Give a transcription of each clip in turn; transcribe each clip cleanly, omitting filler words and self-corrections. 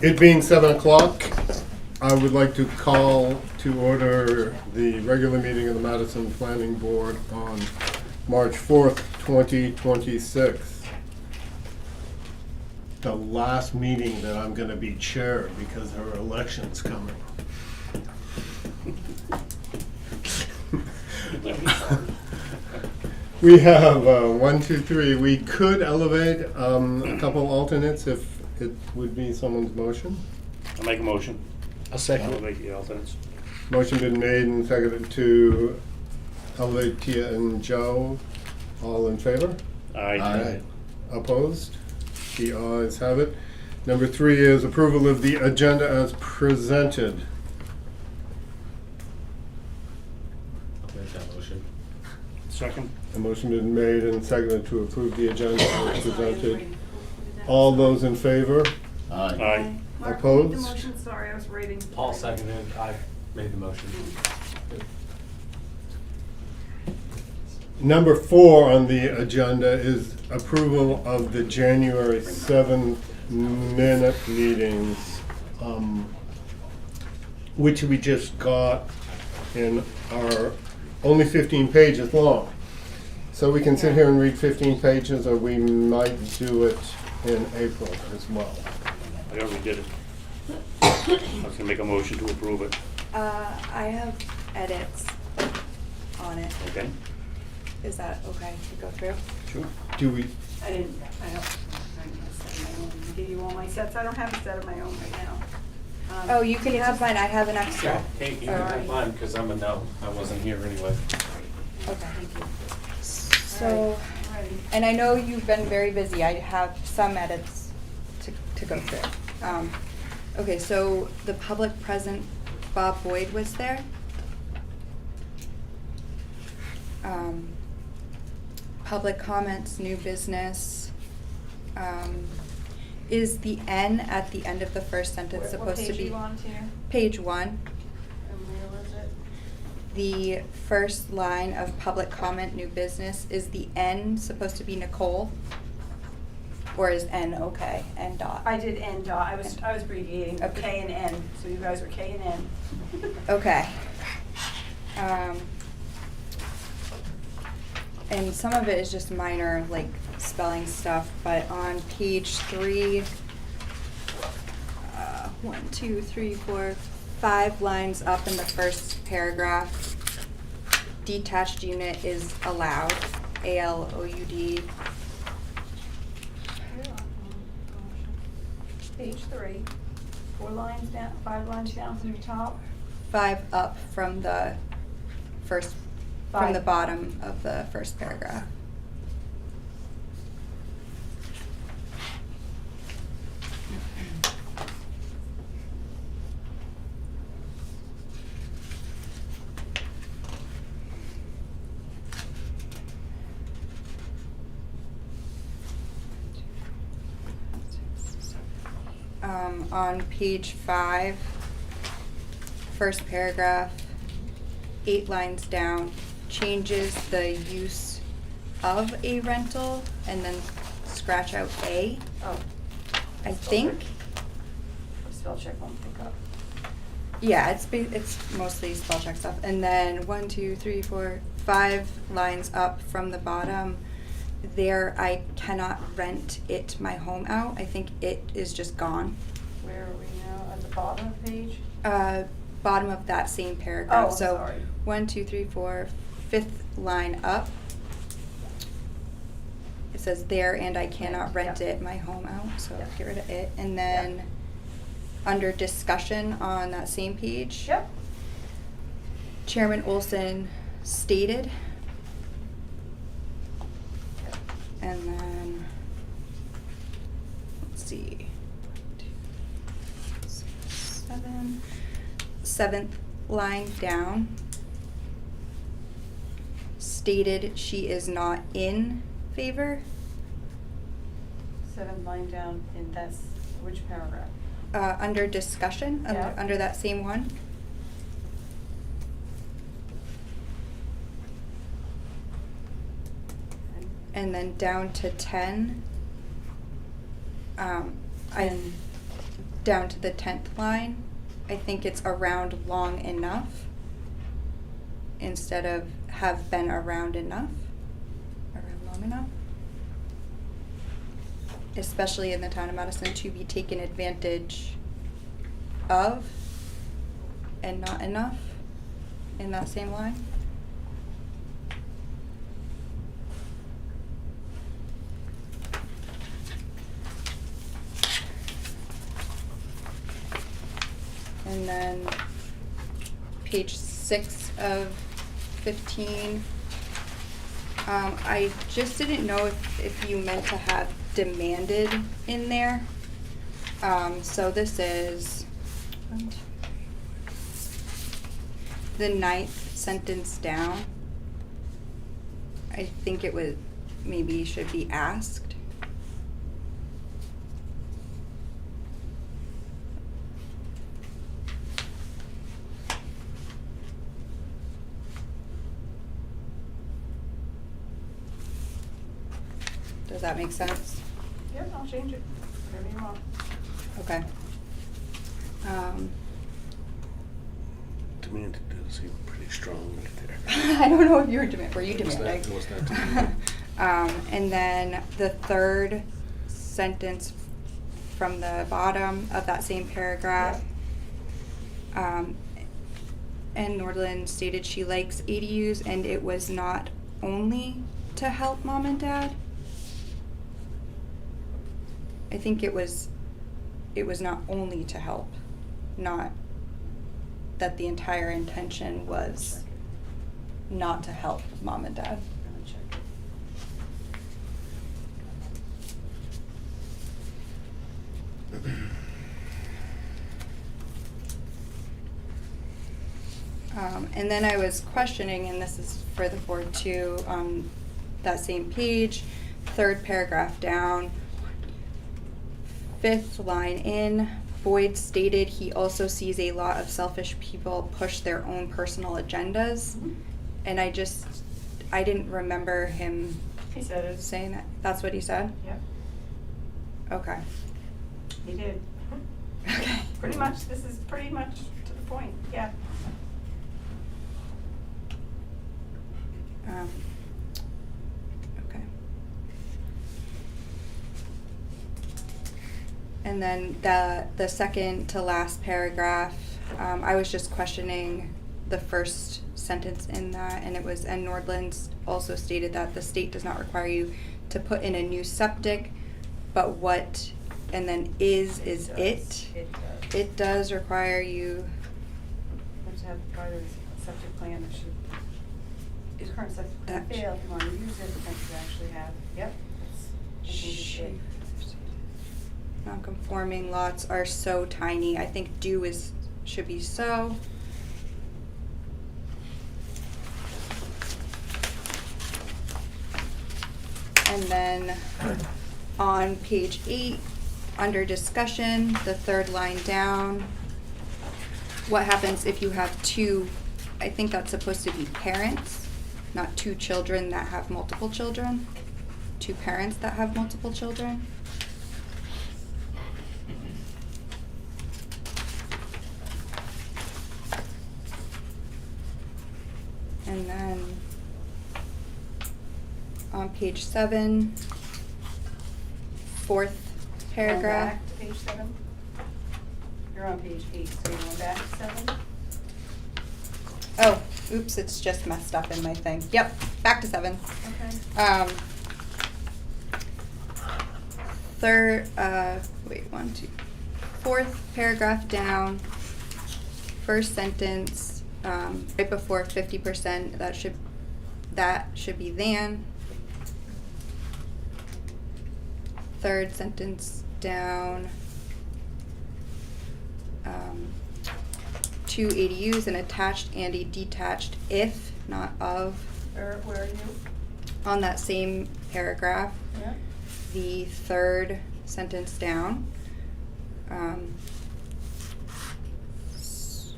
It being 7 o'clock, I would like to call to order the regular meeting of the Madison Planning Board on March 4th, 2026. The last meeting that I'm going to be chair because her election's coming. We have 1, 2, 3. We could elevate a couple alternates if it would be someone's motion. I'll make a motion. I'll second I'll it. make the alternates. Motion been made and seconded to elevate Tia and Joe. All in favor? Aye. Opposed? The ayes have it. Number 3 is approval of the agenda as presented. I'll make that motion. Second? A motion been made and seconded to approve the agenda as presented. All those in favor? Aye. Mark, Opposed? made the motion, sorry, I was reading. Paul seconded, I made the motion. Number 4 on the agenda is approval of the January 7th minute meetings, which we just got and are only 15 pages long. So we can sit here and read 15 pages, or we might do it in April as well. I already did it. I was gonna make a motion to approve it. I have edits on it. Okay? Is that okay to go through? Sure. Do we, I don't have a set of my own. I give you all my sets, I don't have a set of my own right now. Oh, you can have mine, I have an extra. Hey, you can Alright. have mine, because I'm a no. I wasn't here anyway. Okay. Thank you. So, Ready. and I know you've been very busy, I have some edits to go through. Okay, so the public present, Bob Boyd was there. Public comments, new business. Is the N at the end of the first sentence What supposed to page are be? you on, Tina? Page 1. And where was it? The first line of public comment, new business, is the N supposed to be Nicole? Or is N okay, N dot? I did N dot, I was abbreviating Okay. K and N, so you guys were K and N. Okay. And some of it is just minor, like spelling stuff, but on page 3, 1, 2, 3, 4, 5 lines up in the first paragraph, detached unit is allowed, ALOUD. Page 3, 4 lines down, 5 lines down from the top. 5 up from the first, from the 5. bottom of the first paragraph. On page 5, first paragraph, 8 lines down, changes the use of a rental and then scratch out A, Oh. I think. Spell check won't pick up. Yeah, it's mostly spell check stuff. And then 1, 2, 3, 4, 5 lines up from the bottom, there I cannot rent it my home out. I think it is just gone. Where are we now? At the bottom of the page? Bottom of that same paragraph. Oh, I'm So sorry. 1, 2, 3, 4, 5th line up. It says there and I cannot rent Yeah. it my home out, so Yeah. get rid of it. And then under discussion on that same page. Yep. Chairman Olson stated. And then, let's see, 2, 6, 7, 7th line down. Stated she is not in favor. 7th line down, and that's which paragraph? Under discussion, Yeah. under that same one. And then down to 10. I, down to the 10th line, I think it's around long enough instead of have been around enough, around long enough. Especially in the town of Madison, to be taken advantage of and not enough in that same line. And then page 6 of 15. I just didn't know if you meant to have demanded in there. So this is the 9th sentence down. I think it would maybe should be asked. Does that make sense? Yep, I'll change it, whatever you want. Okay. Demanded does seem pretty strong right there. I don't know if you were were you It was demanding? not- it was not demanding. And then the third sentence from the bottom of that same paragraph. And Nordland stated she likes ADUs and it was not only to help mom and dad. I think it was not only to help, not that the entire intention was not to help mom and dad. I'm gonna check it. And then I was questioning, and this is for the board too, on that same page, 3rd paragraph down, 5th line in, Boyd stated he also sees a lot of selfish people push their own personal agendas. Mhm. And I didn't remember him He said it. saying that. That's what he said? Yep, Okay. he did. Okay. Pretty much, this is pretty much to the point, yeah. Okay. And then the second to last paragraph, I was just questioning the first sentence in that, and it was, and Nordland also stated that the state does not require you to put in a new septic, but what, and then is it? It does. It does require you, You have to have part of the septic plan that should, your current septic plan That failed, if you wanna use it, then you actually have, yep, it's, I think it's it. non-conforming lots are so tiny. I think do should be so. And then on page 8, under discussion, the 3rd line down, what happens if you have two, I think that's supposed to be parents, not 2 children that have multiple children, 2 parents that have multiple children. And then on page 7, 4th paragraph. Going back to page 7? You're on page 8, so you're going back to 7? Oh, oops, it's just messed up in my thing. Yep, back to 7. Okay. Fourth paragraph down, first sentence, right before 50%, that should be than. 3rd sentence down, 2 ADUs, an attached and a detached if, not of. Where are you? On that same paragraph, Yeah. the 3rd sentence down.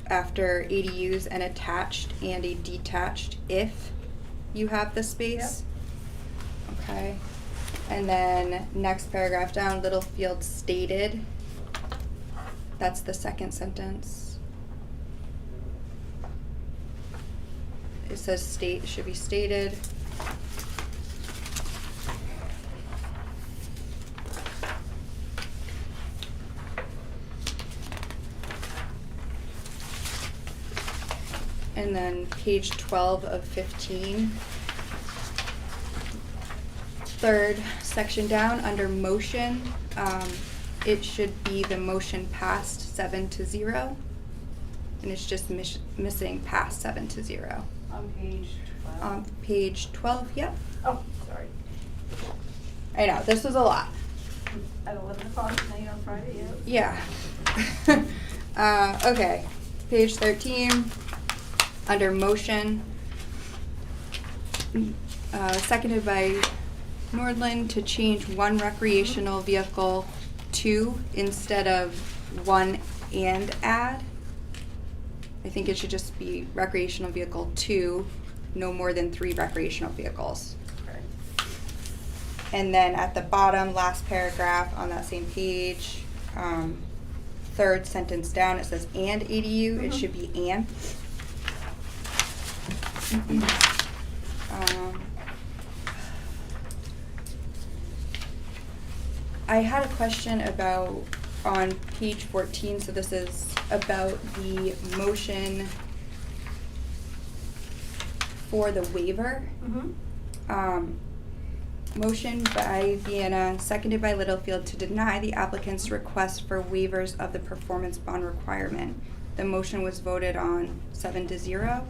After ADUs, an attached and a detached if you have the space. Okay. And then next paragraph down, Littlefield stated That's the second sentence. It says state, should be stated. And then page 12 of 15. Third section down, under motion, it should be the motion passed 7-0. And it's just missing past 7-0. On page 12. On page 12, yep. Oh, sorry. I know, this was a lot. At 11 o'clock at night on Friday, yeah. Yeah. Okay, page 13, under motion, seconded by Nordland to change one recreational vehicle to instead of one and add. I think it should just be recreational vehicle 2, no more than 3 recreational vehicles. Okay. And then at the bottom, last paragraph on that same page, third sentence down, it says and ADU, it should be and. I had a question about, on page 14, so this is about the motion for the waiver. Mm-hmm. Motion by Vienna, seconded by Littlefield to deny the applicant's request for waivers of the performance bond requirement. The motion was voted on 7-0.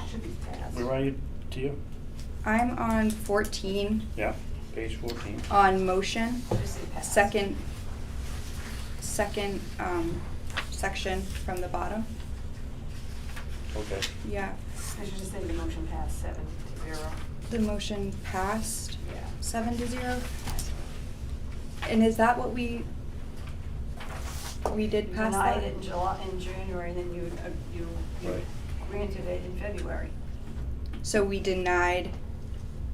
Should be passed. Where are you, Tia? I'm on 14 Yeah, page 14. on motion, Just say passed. second section from the bottom. Okay. Yeah, I should just say the motion passed 7-0. the motion passed Yeah. 7-0. And is that what we did You pass denied that? it in January, and then you Right. granted it in February. So we denied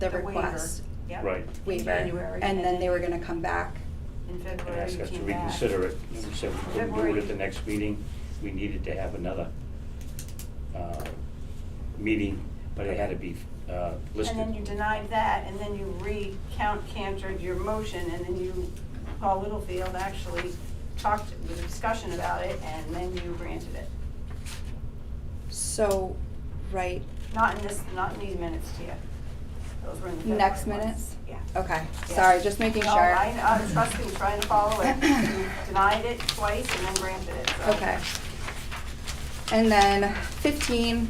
the The waiver. request Yep. Right. In waiver, January, and then they were gonna come back. In And February, ask you us to came back. reconsider it. And we said we couldn't do it February. at the next meeting. We needed to have another meeting, but it had to be listed. And then you denied that, and then you cantered your motion, and then you, Paul Littlefield actually talked with a discussion about it, and then you granted it. So, right, Not in these minutes, Tia. Those were in the February next ones. minutes? Yeah. Okay, Yeah. sorry, just making No, sure. I trust me, trying to follow it. You denied it twice and then granted it, so. Okay. And then 15.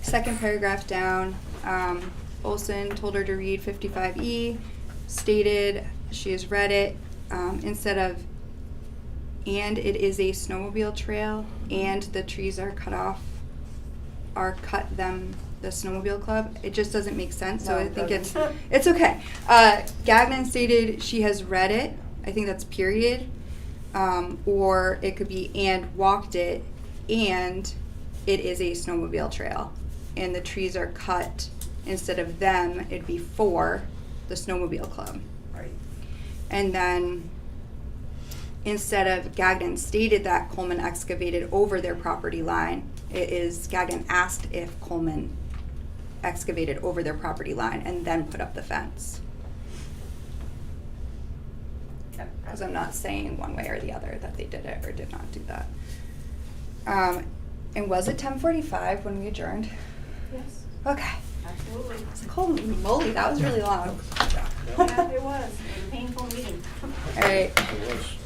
Second paragraph down, Olson told her to read 55E, stated she has read it, instead of and it is a snowmobile trail and the trees are cut off, the snowmobile club, it just doesn't make sense, so No, I it think doesn't. it's okay. Gagnon stated she has read it, I think that's period, or it could be and walked it, and it is a snowmobile trail, and the trees are cut, instead of them, it'd be for the snowmobile club. Right. And then, instead of Gagnon stated that Coleman excavated over their property line, it is Gagnon asked if Coleman excavated over their property line and then put up the fence. Yep. Because I'm not saying one way or the other that they did it or did not do that. And was it 10:45 when we adjourned? Yes, Okay. absolutely. It's like, holy moly, that was really long. Yeah, it was. It was a painful meeting. All right, It was.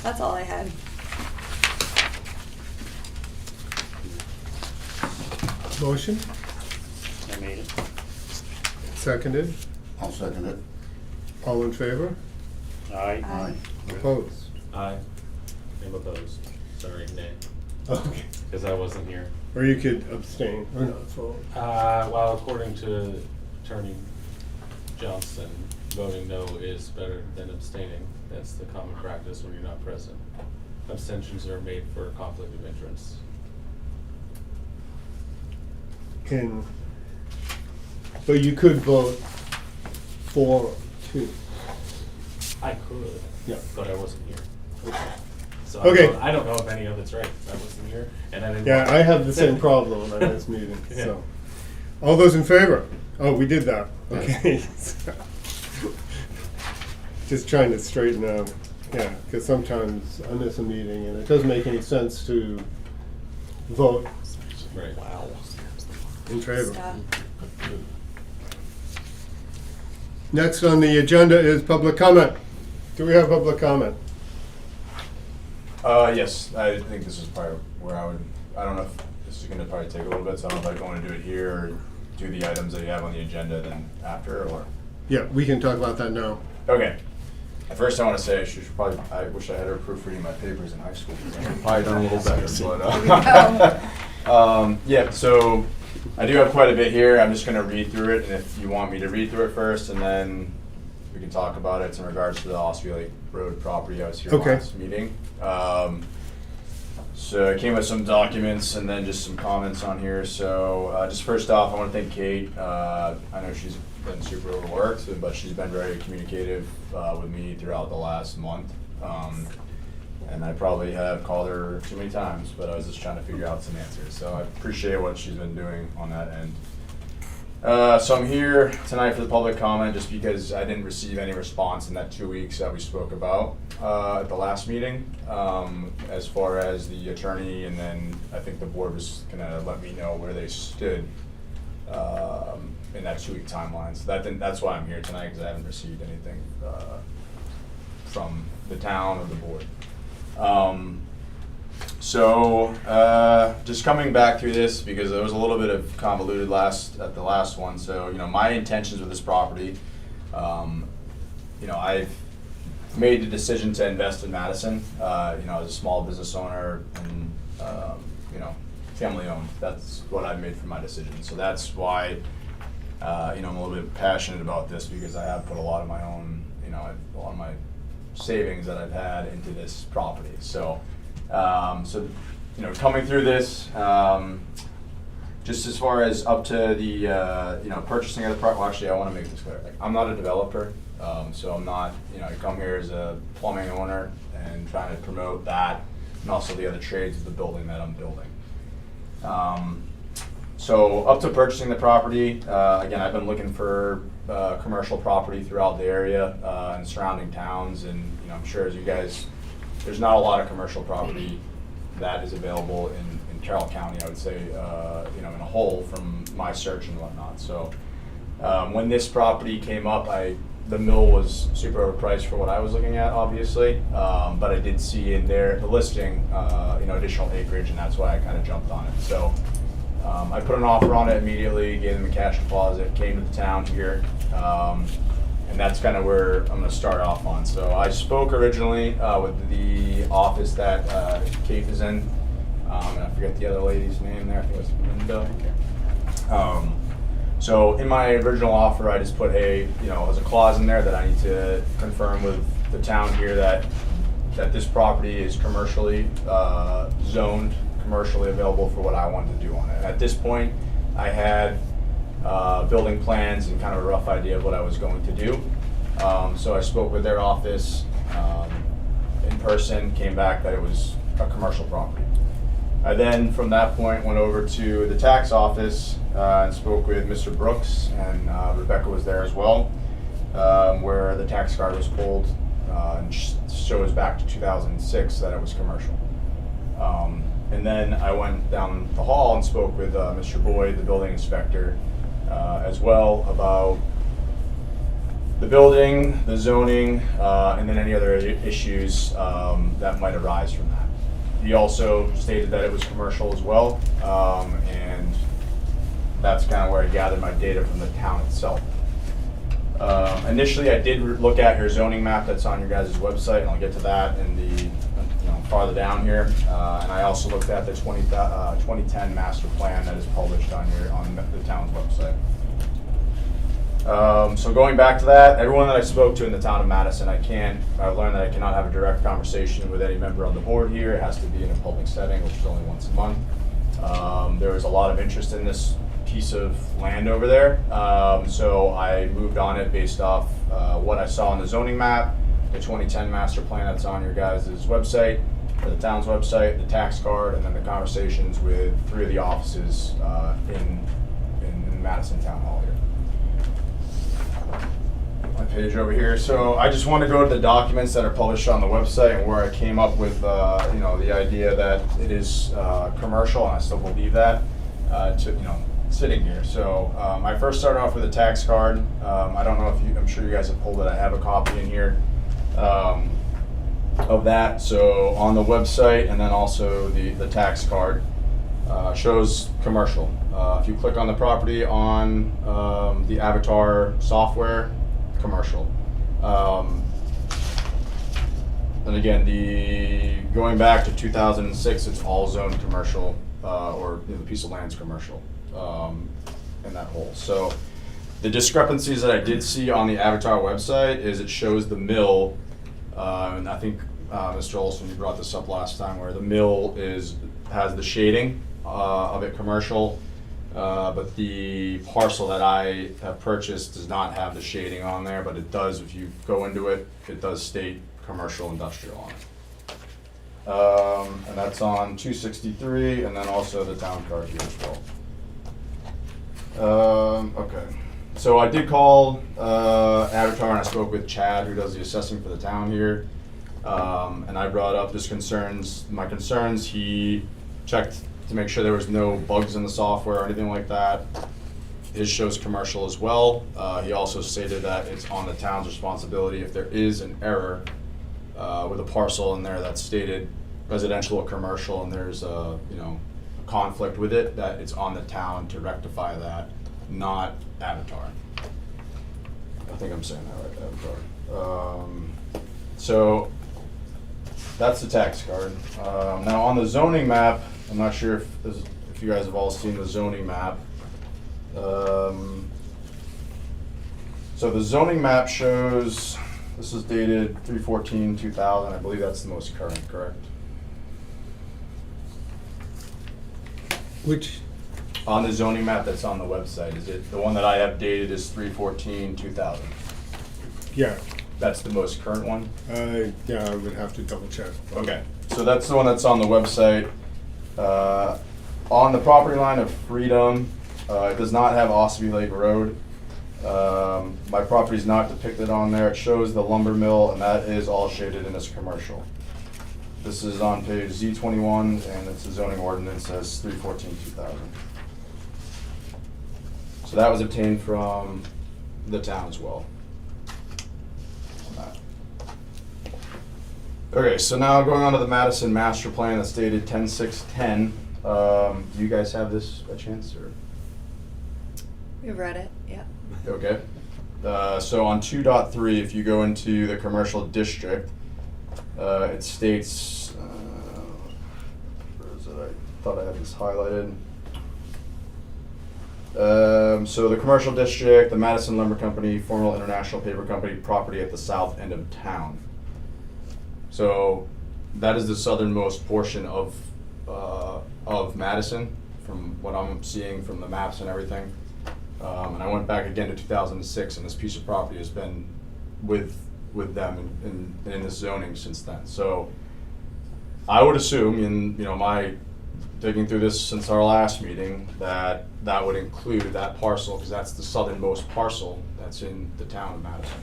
that's all I had. Motion, I made it. seconded, I'll second it. all in favor? Aye. Aye. Opposed? Aye. I'm opposed. Sorry, nay, Okay. because I wasn't here. Or you could abstain, or not vote. Well, according to Attorney Johnson, voting no is better than abstaining. That's the common practice when you're not present. Abstentions are made for conflict of interest. in, but you could vote 4-2. I could, Yeah. but I wasn't here. So Okay. I don't know if any of it's right, 'cause I wasn't here, and I didn't. Yeah, want- I have the same problem on this meeting, Yeah. so. All those in favor? Oh, we did that, okay. Just trying to straighten out, yeah, because sometimes I miss a meeting and it doesn't make any sense to vote Right. Wow. in favor. Stop. Next on the agenda is public comment. Do we have public comment? Yes, I think this is probably where I don't know if this is gonna probably take a little bit, so I don't know if I want to do it here or do the items that you have on the agenda then after, or? Yeah, we can talk about that now. Okay. At first, I want to say I wish I had her proofreading my papers in high school. I could probably done a little better, but, yeah, so I do have quite a bit here. I'm just gonna read through it, and if you want me to read through it first, and then we can talk about it. It's in regards to the Osprey Lake Road property. I was here Okay. last meeting. So I came with some documents and then just some comments on here. So just first off, I want to thank Kate. I know she's been super overworked, but she's been very communicative with me throughout the last month. And I probably have called her too many times, but I was just trying to figure out some answers. So I appreciate what she's been doing on that end. So I'm here tonight for the public comment just because I didn't receive any response in that 2 weeks that we spoke about at the last meeting, as far as the attorney, and then I think the board was gonna let me know where they stood in that 2 week timeline. So that's why I'm here tonight, because I haven't received anything from the town or the board. Just coming back through this, because there was a little bit of convoluted at the last one. So, my intentions with this property, I've made the decision to invest in Madison, as a small business owner and, family owned. That's what I've made for my decision. So that's why, I'm a little bit passionate about this, because I have put a lot of my own, a lot of my savings that I've had into this property. So, coming through this, just as far as up to the, purchasing of the property, well, actually, I want to make this clear. Like, I'm not a developer, so I'm not, I come here as a plumbing owner and trying to promote that, and also the other trades of the building that I'm building. So up to purchasing the property, again, I've been looking for commercial property throughout the area and surrounding towns, and I'm sure as you guys, there's not a lot of commercial property that is available in Carroll County, I would say, in a whole, from my search and whatnot. So when this property came up, the mill was super overpriced for what I was looking at, obviously, but I did see in there the listing, additional acreage, and that's why I kind of jumped on it. So I put an offer on it immediately, gave them a cash deposit, came to the town here, and that's kind of where I'm going to start off on. So I spoke originally with the office that Kate is in, and I forget the other lady's name there. I think it was Linda. So in my original offer, I just put as a clause in there that I need to confirm with the town here that this property is commercially zoned, commercially available for what I wanted to do on it. At this point, I had building plans and kind of a rough idea of what I was going to do. So I spoke with their office in person, came back that it was a commercial property. I then, from that point, went over to the tax office and spoke with Mr. Brooks, and Rebecca was there as well, where the tax card was pulled and shows back to 2006 that it was commercial. And then I went down the hall and spoke with Mr. Boyd, the building inspector, as well, about the building, the zoning, and then any other issues that might arise from that. He also stated that it was commercial as well, and that's kind of where I gathered my data from the town itself. Initially, I did look at your zoning map that's on your guys' website, and I'll get to that in the farther down here. And I also looked at the 2010 master plan that is published on the town's website. So going back to that, everyone that I spoke to in the town of Madison, I learned that I cannot have a direct conversation with any member on the board here. It has to be in a public setting, which is only once a month. There was a lot of interest in this piece of land over there. So I moved on it based off what I saw on the zoning map, the 2010 master plan that's on your guys' website, or the town's website, the tax card, and then the conversations with 3 of the offices in Madison Town Hall here. My page over here. So I just want to go to the documents that are published on the website and where I came up with, the idea that it is commercial, and I still believe that, sitting here. So I first started off with a tax card. I don't know if I'm sure you guys have pulled it. I have a copy in here of that. So on the website, and then also the tax card shows commercial. If you click on the property on the Avatar software, commercial. And again, going back to 2006, it's all zoned commercial, or the piece of land's commercial in that whole. So the discrepancies that I did see on the Avatar website is it shows the mill, and I think Mr. Olson, you brought this up last time, where the mill has the shading of it commercial. But the parcel that I have purchased does not have the shading on there, but it does, if you go into it, it does state commercial industrial on it. And that's on 263, and then also the town card here as well. Okay, so I did call Avatar, and I spoke with Chad, who does the assessing for the town here. And I brought up my concerns. He checked to make sure there was no bugs in the software or anything like that. His shows commercial as well. He also stated that it's on the town's responsibility if there is an error with a parcel in there that's stated residential or commercial, and there's a conflict with it, that it's on the town to rectify that, not Avatar. I think I'm saying that right, Avatar. So that's the tax card. Now on the zoning map, I'm not sure if you guys have all seen the zoning map. So the zoning map shows, this is dated 3/14/2000. I believe that's the most current, correct? Which, On the zoning map that's on the website, is it, the one that I have dated is 3/14/2000? yeah, That's the most current one? yeah, I would have to double check. Okay, so that's the one that's on the website. On the property line of Freedom, it does not have Ossipee Lake Road. My property is not depicted on there. It shows the lumber mill, and that is all shaded in as commercial. This is on page Z21, and it's a zoning ordinance as 3/14/2000. So that was obtained from the town as well. On that. Okay, so now going on to the Madison master plan that's dated 10/6/10. Do you guys have this by chance, or? We read it, yeah. Okay. So on 2.3, if you go into the commercial district, it states, where is it? I thought I had this highlighted. So the commercial district, the Madison Lumber Company, former International Paper Company property at the south end of town. So that is the southernmost portion of Madison, from what I'm seeing from the maps and everything. And I went back again to 2006, and this piece of property has been with them in this zoning since then. So I would assume, in my digging through this since our last meeting, that would include that parcel, because that's the southernmost parcel that's in the town of Madison.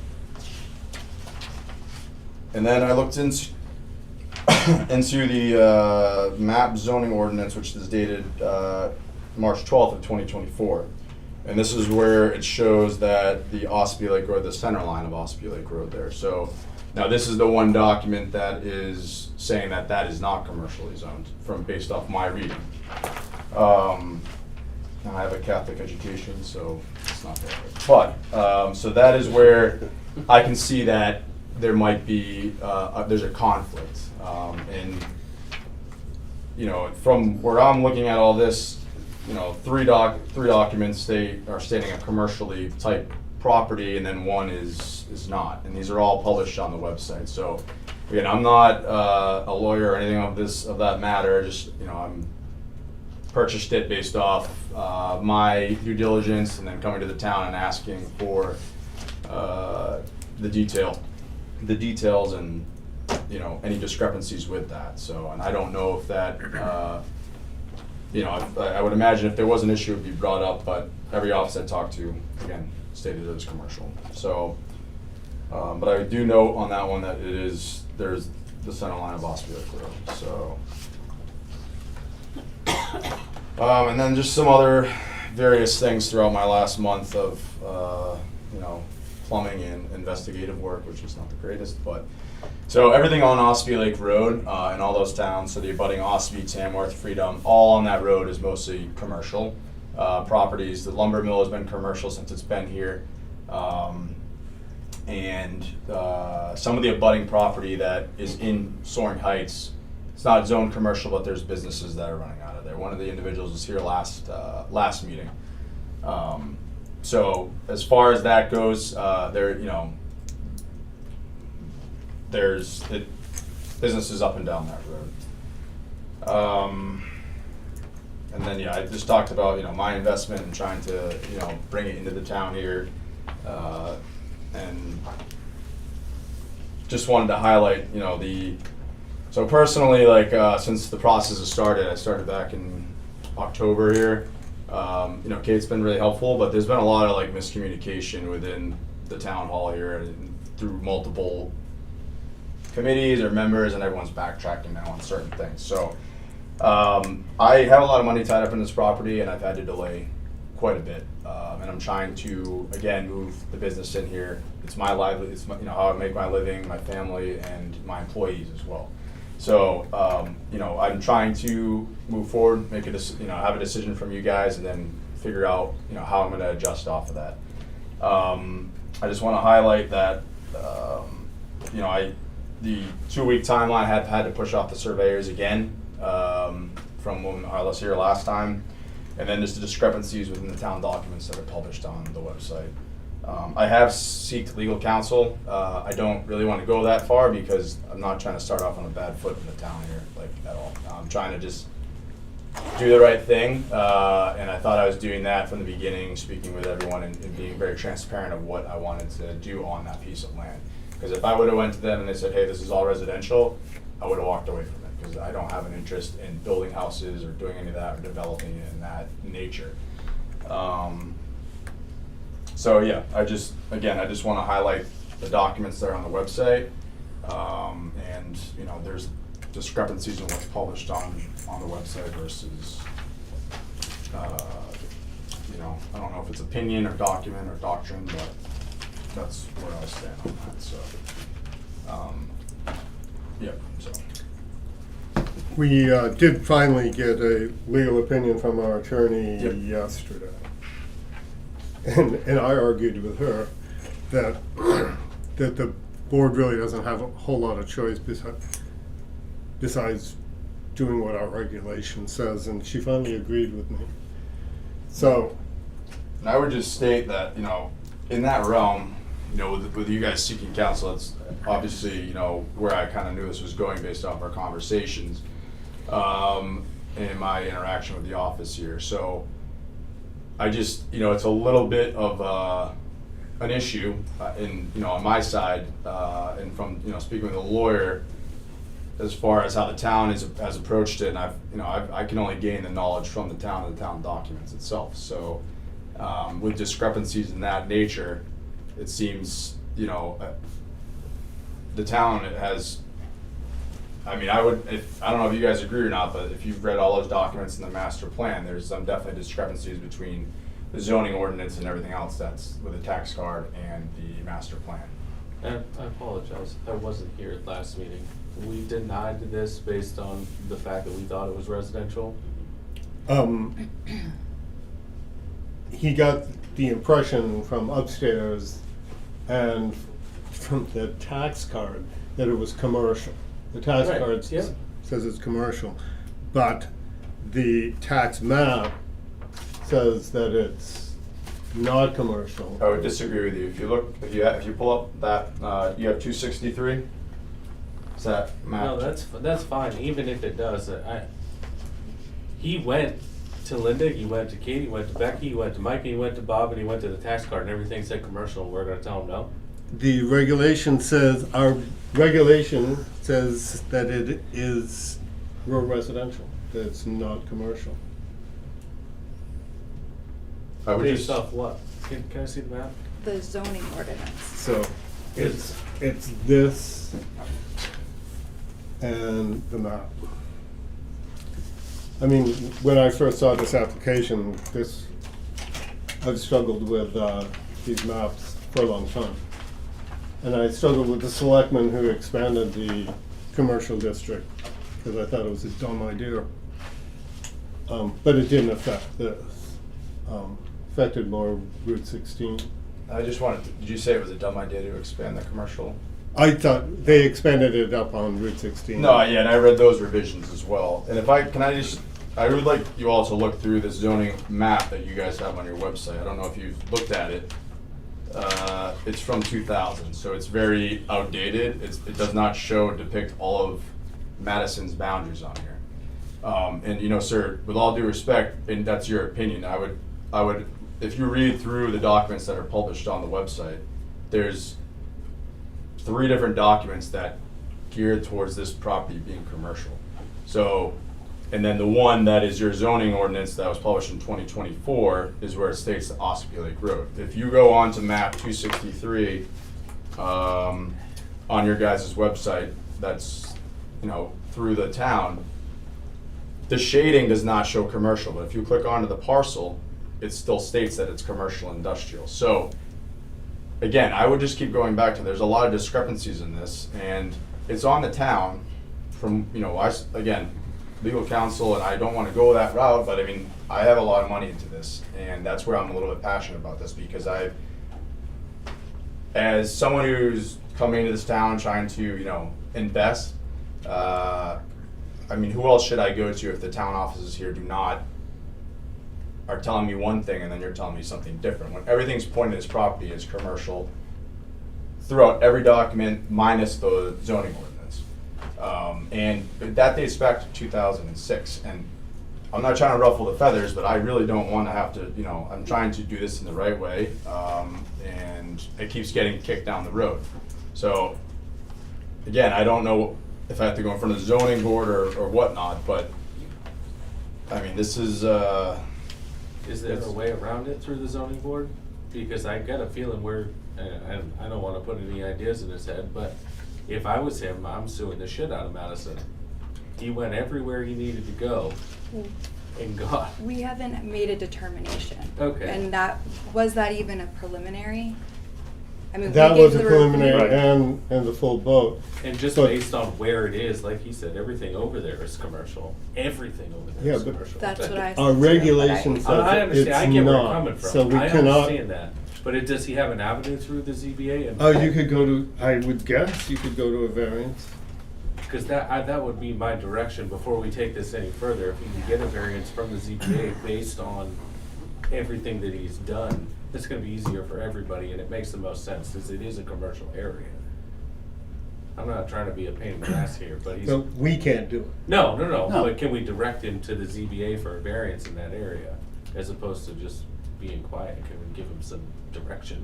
And then I looked into the map zoning ordinance, which is dated March 12th of 2024. And this is where it shows that the Ossipee Lake Road, the center line of Ossipee Lake Road there. So now this is the one document that is saying that that is not commercially zoned, based off my reading. Now I have a Catholic education, so it's not perfect. But, so that is where I can see that there might be, there's a conflict. And, from where I'm looking at all this, three documents are stating a commercially type property, and then one is not. And these are all published on the website. So again, I'm not a lawyer or anything of that matter. Just I'm purchased it based off my due diligence and then coming to the town and asking for the details and, you know, any discrepancies with that. So, and I don't know if that, you know, I would imagine if there was an issue, it'd be brought up, but every office I talked to, again, stated it was commercial. So, but I do note on that one that there's the center line of Ospey Lake Road, so. And then just some other various things throughout my last month of, you know, plumbing and investigative work, which is not the greatest, but. So everything on Ospey Lake Road, in all those towns, so the abutting Ospey, Tamworth, Freedom, all on that road is mostly commercial properties. The lumber mill has been commercial since it's been here. And some of the abutting property that is in Soaring Heights, it's not zoned commercial, but there's businesses that are running out of there. One of the individuals was here last meeting. So as far as that goes, there, you know, there's businesses up and down that road. And then, yeah, I just talked about, you know, my investment and trying to, you know, bring it into the town here. And just wanted to highlight, you know, so personally, like, since the process has started, I started back in October here. You know, Kate's been really helpful, but there's been a lot of, like, miscommunication within the town hall here and through multiple committees or members, and everyone's backtracking now on certain things. So I have a lot of money tied up in this property, and I've had to delay quite a bit. And I'm trying to, again, move the business in here. It's my livelihood, it's my, you know, how I make my living, my family, and my employees as well. So, you know, I'm trying to move forward, make you know, have a decision from you guys, and then figure out, you know, how I'm going to adjust off of that. I just want to highlight that, you know, the 2-week timeline had to push off the surveyors again from when I was here last time. And then just the discrepancies within the town documents that are published on the website. I have sought legal counsel. I don't really want to go that far because I'm not trying to start off on a bad foot in the town here, like, at all. I'm trying to just do the right thing, and I thought I was doing that from the beginning, speaking with everyone and being very transparent of what I wanted to do on that piece of land. Because if I would have went to them and they said, hey, this is all residential, I would have walked away from it, because I don't have an interest in building houses or doing any of that or developing it in that nature. So yeah, I just want to highlight the documents that are on the website, and, you know, there's discrepancies in what's published on the website versus, you know, I don't know if it's opinion or document or doctrine, but that's where I stand on that. So, yeah. So. We did finally get a legal opinion from our attorney yesterday. And I argued with her that that the board really doesn't have a whole lot of choice besides doing what our regulation says, and she finally agreed with me. So, And I would just state that, you know, in that realm, you know, with you guys seeking counsel, it's obviously, you know, where I kind of knew this was going based off our conversations and my interaction with the office here. So I just, you know, it's a little bit of an issue in, you know, on my side, and from, you know, speaking with a lawyer, as far as how the town has approached it, and I can only gain the knowledge from the town documents itself. So with discrepancies in that nature, it seems, you know, the town has, I mean, I don't know if you guys agree or not, but if you've read all those documents in the master plan, there's some definitely discrepancies between the zoning ordinance and everything else that's with the tax card and the master plan. And I apologize, I wasn't here at last meeting. We denied this based on the fact that we thought it was residential. he got the impression from upstairs and from the tax card that it was commercial. The tax Right, card yeah. says it's commercial, but the tax map says that it's not commercial. I would disagree with you. If you look, if you pull up that, you have 263. Is that map? No, that's fine, even if it does, he went to Linda, you went to Katie, you went to Becky, you went to Mike, and you went to Bob, and you went to the tax card, and everything said commercial, and we're gonna tell them no? The regulation says, our regulation says that it is rural residential, that it's not commercial. I would Based just, off what? Can I see the map? The zoning ordinance. So it's this and the map. I mean, when I first saw this application, I've struggled with these maps for a long time. And I struggled with the selectmen who expanded the commercial district, because I thought it was a dumb idea. But it didn't affect this. Affected more Route 16. I just wanted, did you say it was a dumb idea to expand the commercial? I thought they expanded it up on Route 16. No, yeah, and I read those revisions as well. And if I would like you all to look through this zoning map that you guys have on your website. I don't know if you've looked at it. It's from 2000, so it's very outdated. It does not depict all of Madison's boundaries on here. And you know, sir, with all due respect, and that's your opinion, I would, if you read through the documents that are published on the website, there's 3 different documents that geared towards this property being commercial. So, and then the one that is your zoning ordinance that was published in 2024 is where it states the Ossipee Lake Road. If you go on to map 263 on your guys' website, that's, you know, through the town, the shading does not show commercial, but if you click onto the parcel, it still states that it's commercial industrial. So, again, I would just keep going back to, there's a lot of discrepancies in this, and it's on the town from, you know, again, legal counsel, and I don't want to go that route, but I mean, I have a lot of money into this, and that's where I'm a little bit passionate about this, because as someone who's coming into this town trying to, you know, invest, I mean, who else should I go to if the town offices here are telling me one thing and then you're telling me something different, when everything's pointed to this property as commercial throughout every document minus the zoning ordinance. And that dates back to 2006, and I'm not trying to ruffle the feathers, but I really don't want to have to, you know, I'm trying to do this in the right way, and it keeps getting kicked down the road. So, again, I don't know if I have to go in front of the zoning board or whatnot, but, I mean, this is, Is there a way around it through the zoning board? Because I got a feeling and I don't wanna put any ideas in his head, but if I was him, I'm suing the shit out of Madison. He went everywhere he needed to go and got. We haven't made a determination. Okay. And was that even a preliminary? I mean, we That gave was a the preliminary Right. and the full vote. And just But- based on where it is, like he said, everything over there is commercial. Everything over there Yeah, is but commercial. That's what I. Our said, regulation but says I it's understand, I get where you're coming not, from. so we I cannot. understand that. But does he have an avenue through the ZBA? Oh, you could go to, I would guess, you could go to a variance. Because that would be my direction before we take this any further. If we can get a variance from the ZBA based on everything that he's done, it's gonna be easier for everybody, and it makes the most sense, since it is a commercial area. I'm not trying to be a pain in the ass here, but he's, So we can't do it. no, No. but can we direct him to the ZBA for a variance in that area, as opposed to just being quiet? Can we give him some direction?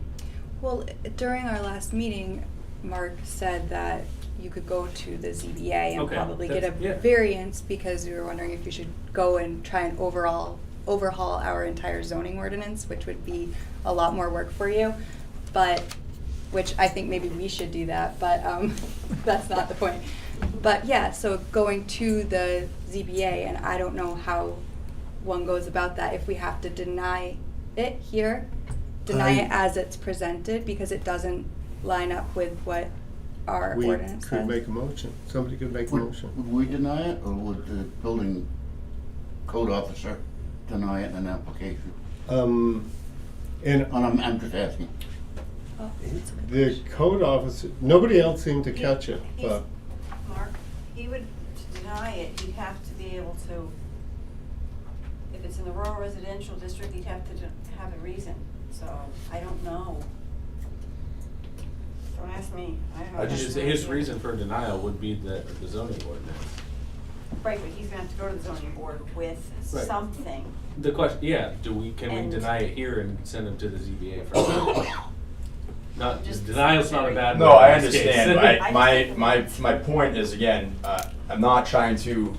Well, during our last meeting, Mark said that you could go to the ZBA and Okay, probably get a that's- yeah. variance, because we were wondering if you should go and try and overhaul our entire zoning ordinance, which would be a lot more work for you. But, which I think maybe we should do that, but that's not the point. But yeah, so going to the ZBA, and I don't know how one goes about that, if we have to deny it here, deny it as it's presented, because it doesn't line up with what our We ordinance could says. make a motion. Somebody could make a motion. Would we deny it, or would the building code officer deny it in an application? And And I'm just asking. Oh, that's a good the question. code officer, nobody else seemed to catch it, but Mark, to deny it, he'd have to be able to, if it's in the rural residential district, he'd have to have a reason, so I don't know. Don't ask me, I don't know. His reason for denial would be the zoning ordinance. Right, but he's gonna have to go to the zoning board with Right. something. The question, yeah, can we And- deny it here and send them to the ZBA for? Not, Just denial's not a bad No, word I in this case. understand. I My, just- my point is, again, I'm not trying to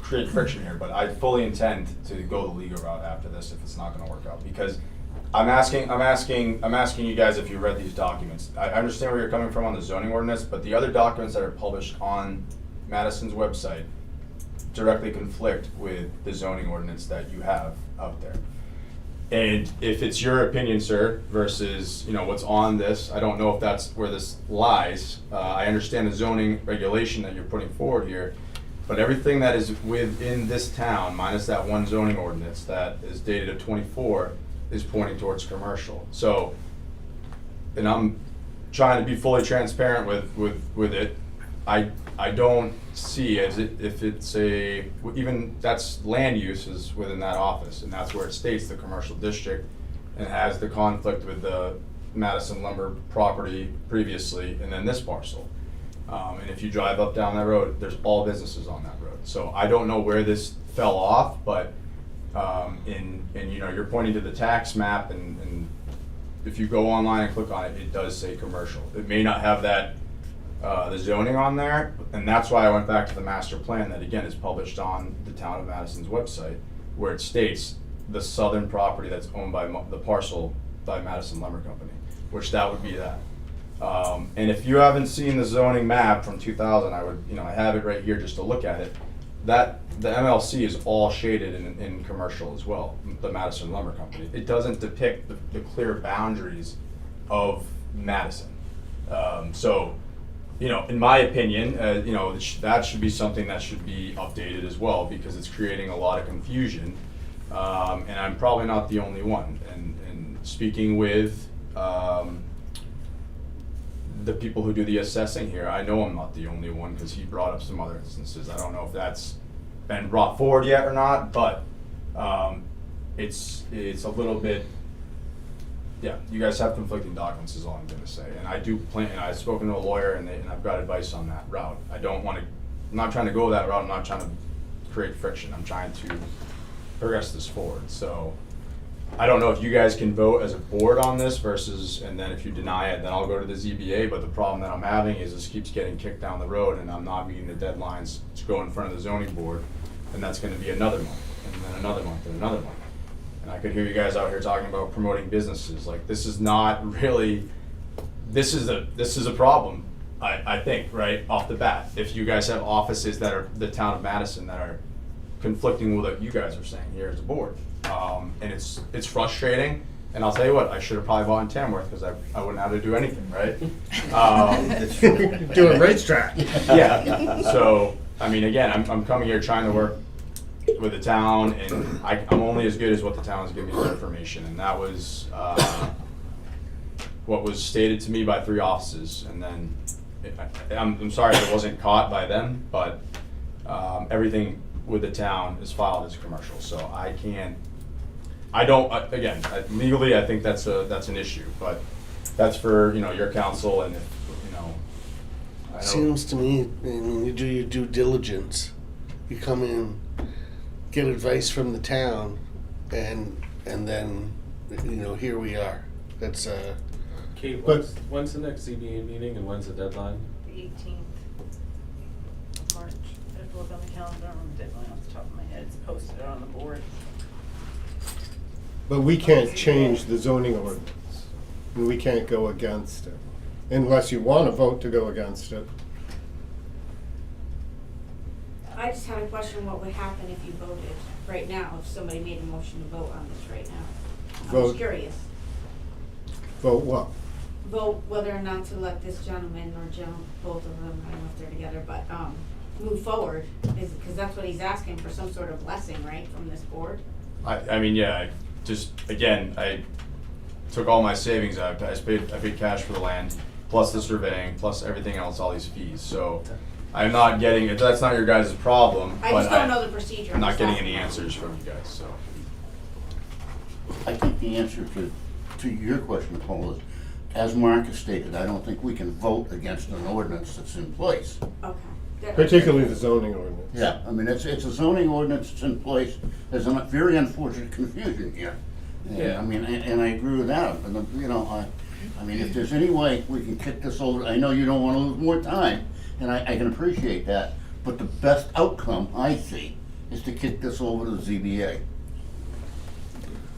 create friction here, but I fully intend to go the legal route after this if it's not gonna work out. Because I'm asking you guys if you read these documents. I understand where you're coming from on the zoning ordinance, but the other documents that are published on Madison's website directly conflict with the zoning ordinance that you have out there. And if it's your opinion, sir, versus, you know, what's on this, I don't know if that's where this lies. I understand the zoning regulation that you're putting forward here, but everything that is within this town, minus that one zoning ordinance that is dated at 24, is pointing towards commercial. So, and I'm trying to be fully transparent with it. I don't see as if it's even that's land use is within that office, and that's where it states the commercial district and has the conflict with the Madison Lumber property previously, and then this parcel. And if you drive up down that road, there's all businesses on that road. So I don't know where this fell off, but and you know, you're pointing to the tax map, and if you go online and click on it, it does say commercial. It may not have that the zoning on there, and that's why I went back to the master plan that again is published on the town of Madison's website, where it states the southern property that's owned by the parcel by Madison Lumber Company, which that would be that. And if you haven't seen the zoning map from 2000, I would, you know, I have it right here just to look at it. That the MLC is all shaded in commercial as well, the Madison Lumber Company. It doesn't depict the clear boundaries of Madison. So, you know, in my opinion, you know, that should be something that should be updated as well, because it's creating a lot of confusion. And I'm probably not the only one. And speaking with the people who do the assessing here, I know I'm not the only one, because he brought up some other instances. I don't know if that's been brought forward yet or not, but it's a little bit, yeah, you guys have conflicting documents is all I'm gonna say. And I do plan, and I've spoken to a lawyer, and I've got advice on that route. I'm not trying to go that route, I'm not trying to create friction, I'm trying to progress this forward. So I don't know if you guys can vote as a board on this versus, and then if you deny it, then I'll go to the ZBA, but the problem that I'm having is this keeps getting kicked down the road, and I'm not meeting the deadlines to go in front of the zoning board, and that's gonna be another month, and then another month, and another month. And I could hear you guys out here talking about promoting businesses, like, this is not really, this is a problem, I think, right, off the bat. If you guys have offices that are the town of Madison that are conflicting with what you guys are saying here as a board. And it's frustrating, and I'll tell you what, I should have probably bought in Tamworth, because I wouldn't have to do anything, right? Do a racetrack. Yeah, so, I mean, again, I'm coming here trying to work with the town, and I'm only as good as what the town has given me for information, and that was what was stated to me by 3 offices, and then, I'm sorry if it wasn't caught by them, but everything with the town is filed as commercial, so legally, I think that's an issue, but that's for, you know, your council, and if, you know, I know. Seems to me, I mean, you do your due diligence. You come in, get advice from the town, and then, you know, here we are. That's Kate, But- when's the next ZBA meeting and when's the deadline? The 18th of March. I have to look on the calendar, I don't remember the deadline off the top of my head, it's posted on the board. But we can't change the zoning ordinance, and we can't go against it, unless you want to vote to go against it. I just had a question, what would happen if you voted right now, if somebody made a motion to vote on this right now? I'm Vote. just curious. Vote what? Vote whether or not to let this gentleman or both of them, I don't know if they're together, but, move forward, because that's what he's asking for, some sort of blessing, right, from this board? I mean, yeah, I took all my savings out, I paid cash for the land, plus the surveying, plus everything else, all these fees, so I'm not getting, that's not your guys' problem, I but just don't know the procedure. I'm not just getting asking. any answers from you guys, so. I think the answer to your question, Paul, is, as Mark has stated, I don't think we can vote against an ordinance that's in place. Okay. particularly the zoning ordinance. Yeah, I mean, it's a zoning ordinance that's in place, there's a very unfortunate confusion here. And, Yeah. I mean, and I agree with that, and, you know, I mean, if there's any way we can kick this over, I know you don't wanna lose more time, and I can appreciate that, but the best outcome, I see, is to kick this over to the ZBA.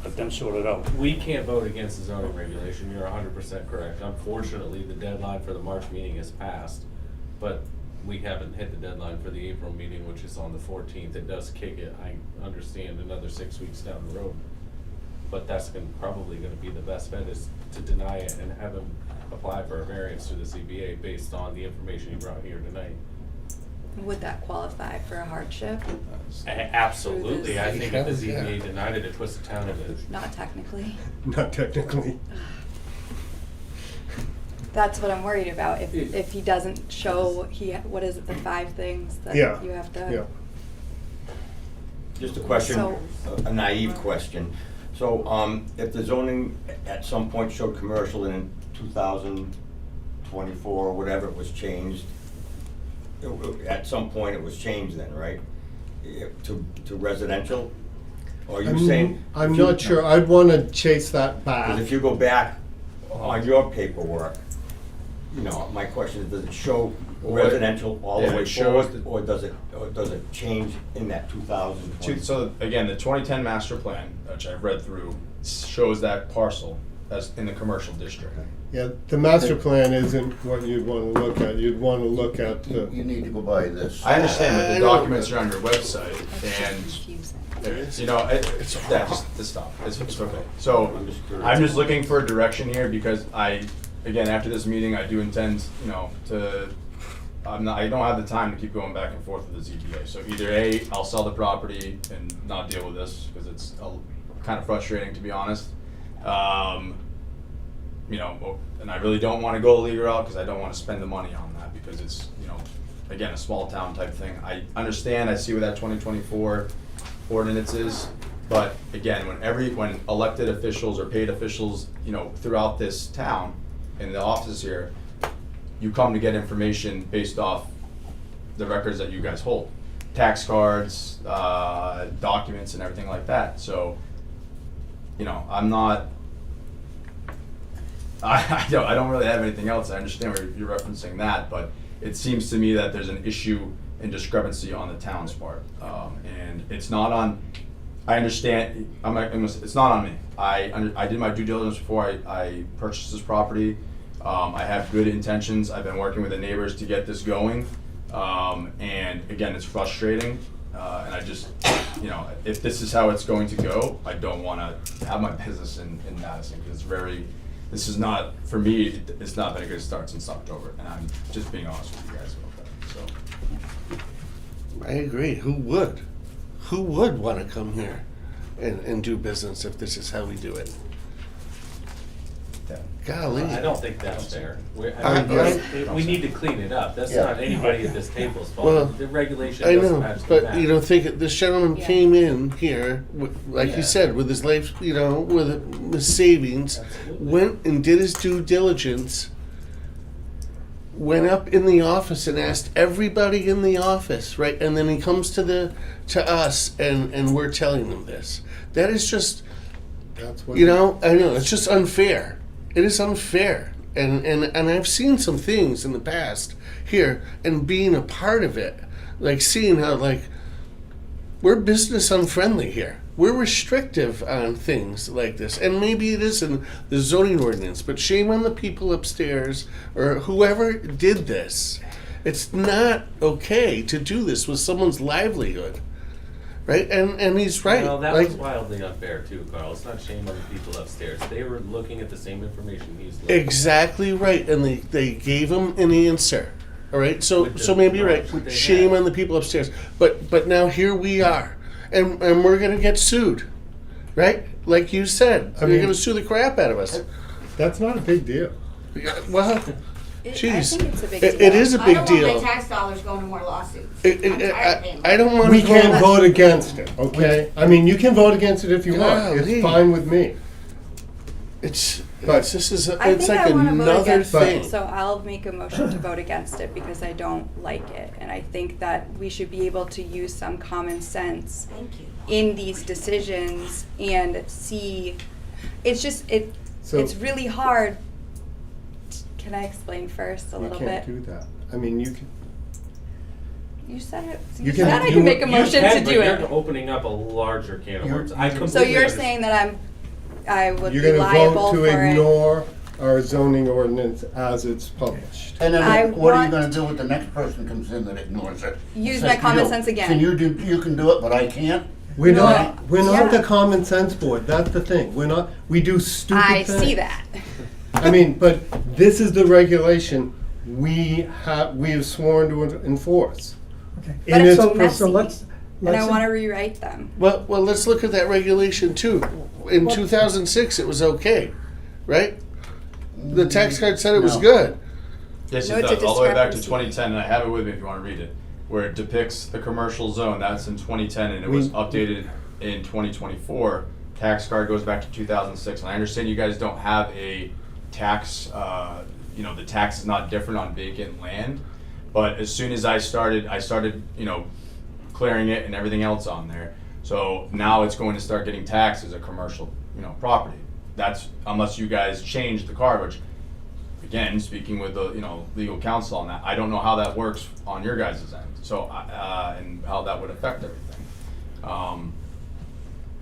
Let them sort it out. We can't vote against the zoning regulation, you're 100% correct. Unfortunately, the deadline for the March meeting has passed, but we haven't hit the deadline for the April meeting, which is on the 14th. It does kick it, I understand, another 6 weeks down the road. But that's probably gonna be the best bet, is to deny it and have him apply for a variance to the ZBA based on the information you brought here tonight. Would that qualify for a hardship? Absolutely, I think if the Yeah. ZBA denied it, it puts the town in a Not technically. Not technically. That's what I'm worried about. If If- he doesn't show, what is it, the 5 things that Yeah, you have to? yeah. Just a question, So- a naive question. So, if the zoning at some point showed commercial and in 2024 or whatever it was changed, at some point it was changed then, right? To residential? Or are you saying? I'm if you- not sure, I'd wanna chase that Because back. if you go back on your paperwork, you know, my question is, does it show residential all the Yeah, way it shows forward? Or does it change in that 2020? So again, the 2010 master plan, which I've read through, shows that parcel as in the commercial district. Yeah, the master plan isn't what you'd wanna look at, you'd wanna look at You the, need to go by this. I understand, but I the know. documents are on your website, That's and confusing. it's, you know, just stop. It's okay. So I'm just curious. I'm just looking for direction here because again, after this meeting, I do intend, you know, I don't have the time to keep going back and forth with the ZBA. So either A, I'll sell the property and not deal with this because it's kind of frustrating, to be honest. You know, and I really don't want to go the legal route because I don't want to spend the money on that because it's, you know, again, a small town type thing. I understand, I see where that 2024 ordinance is, but again, when elected officials or paid officials, you know, throughout this town, in the offices here, you come to get information based off the records that you guys hold. Tax cards, documents and everything like that, so, you know, I'm not, I don't really have anything else. I understand where you're referencing that, but it seems to me that there's an issue and discrepancy on the town's part. And it's not on, I understand, it's not on me. I did my due diligence before I purchased this property. I have good intentions. I've been working with the neighbors to get this going. And again, it's frustrating. And I just, you know, if this is how it's going to go, I don't want to have my business in Madison because this is not, for me, it's not been a good start since October, and I'm just being honest with you guys about that, so. I agree. Who would? Who would want to come here and do business if this is how we do it? Yeah. Golly. I don't think that's fair. We need to clean it up. That's Yeah. not anybody at this table's Well, fault. The regulation I doesn't know, match the but map. you don't think this gentleman Yeah. came in here, like Yeah. you said, with his life, you know, with his savings, Absolutely. went and did his due diligence, went up in the office and asked everybody in the office, right? And then he comes to us and we're telling them this. That is just, that's what. you know, I know, it's just unfair. It is unfair. And I've seen some things in the past here and being a part of it, like seeing how, like, we're business unfriendly here. We're restrictive on things like this. And maybe it is in the zoning ordinance, but shame on the people upstairs or whoever did this. It's not okay to do this with someone's livelihood. Right? And he's right. Well, that like, was wildly unfair too, Carl. It's not shame on the people upstairs. They were looking at the same information he's looking at. exactly right. And they gave him an answer. All right? So With the so maybe you're right. knowledge that they Shame had. on the people upstairs. But now here we are. And we're gonna get sued. Right? Like you said. I You're mean- gonna sue the crap out of us. That's not a big deal. Yeah, well, I jeez. think it's a big It deal. is a I big don't deal. want my tax dollars going to more lawsuits. It- I'm tired of I paying. don't want We to can't vote against it, okay? I mean, you can vote against it if you want, Golly. it's fine with me. It's But This is, I it's think like I wanna vote another against it, thing. so I'll make a motion to vote against it because I don't like it. And I think that we should be able to use some common sense Thank you. in these decisions and see, it's just, So- it's really hard. Can I explain first a you little can't bit? do that. I mean, you can, You said it, You you can- said I you- can make a You motion can, to but do you're it. opening up a larger can of You're- worms. I So So completely you're understand. saying that I would you're be gonna liable vote for to it? ignore our zoning ordinance as it's published. And I then what are you want- gonna do with the next person comes in that ignores it? Use Says my to common you, sense again. Can you do, you can do it, but I can't? We're No, not, we're not yeah. the common sense board, that's the thing. We're not, we do stupid I things. see that. I mean, but this is the regulation we have sworn to enforce. Okay. But In it's its so per- So messy, and I let's, wanna rewrite them. Well, let's look at that regulation too. In 2006, it was okay, right? The tax card said it was No. good. Yes, No, it it's a does, all the way back to discrepancy. 2010, and I have it with me if you want to read it, where it depicts the commercial zone, that's in 2010, and it was updated in 2024. Tax card goes back to 2006, and I understand you guys don't have a tax, the tax is not different on vacant land, but as soon as I started, clearing it and everything else on there. So now it's going to start getting taxed as a commercial, property. That's, unless you guys change the card, which, again, speaking with the, legal counsel on that, I don't know how that works on your guys' end, so, and how that would affect everything.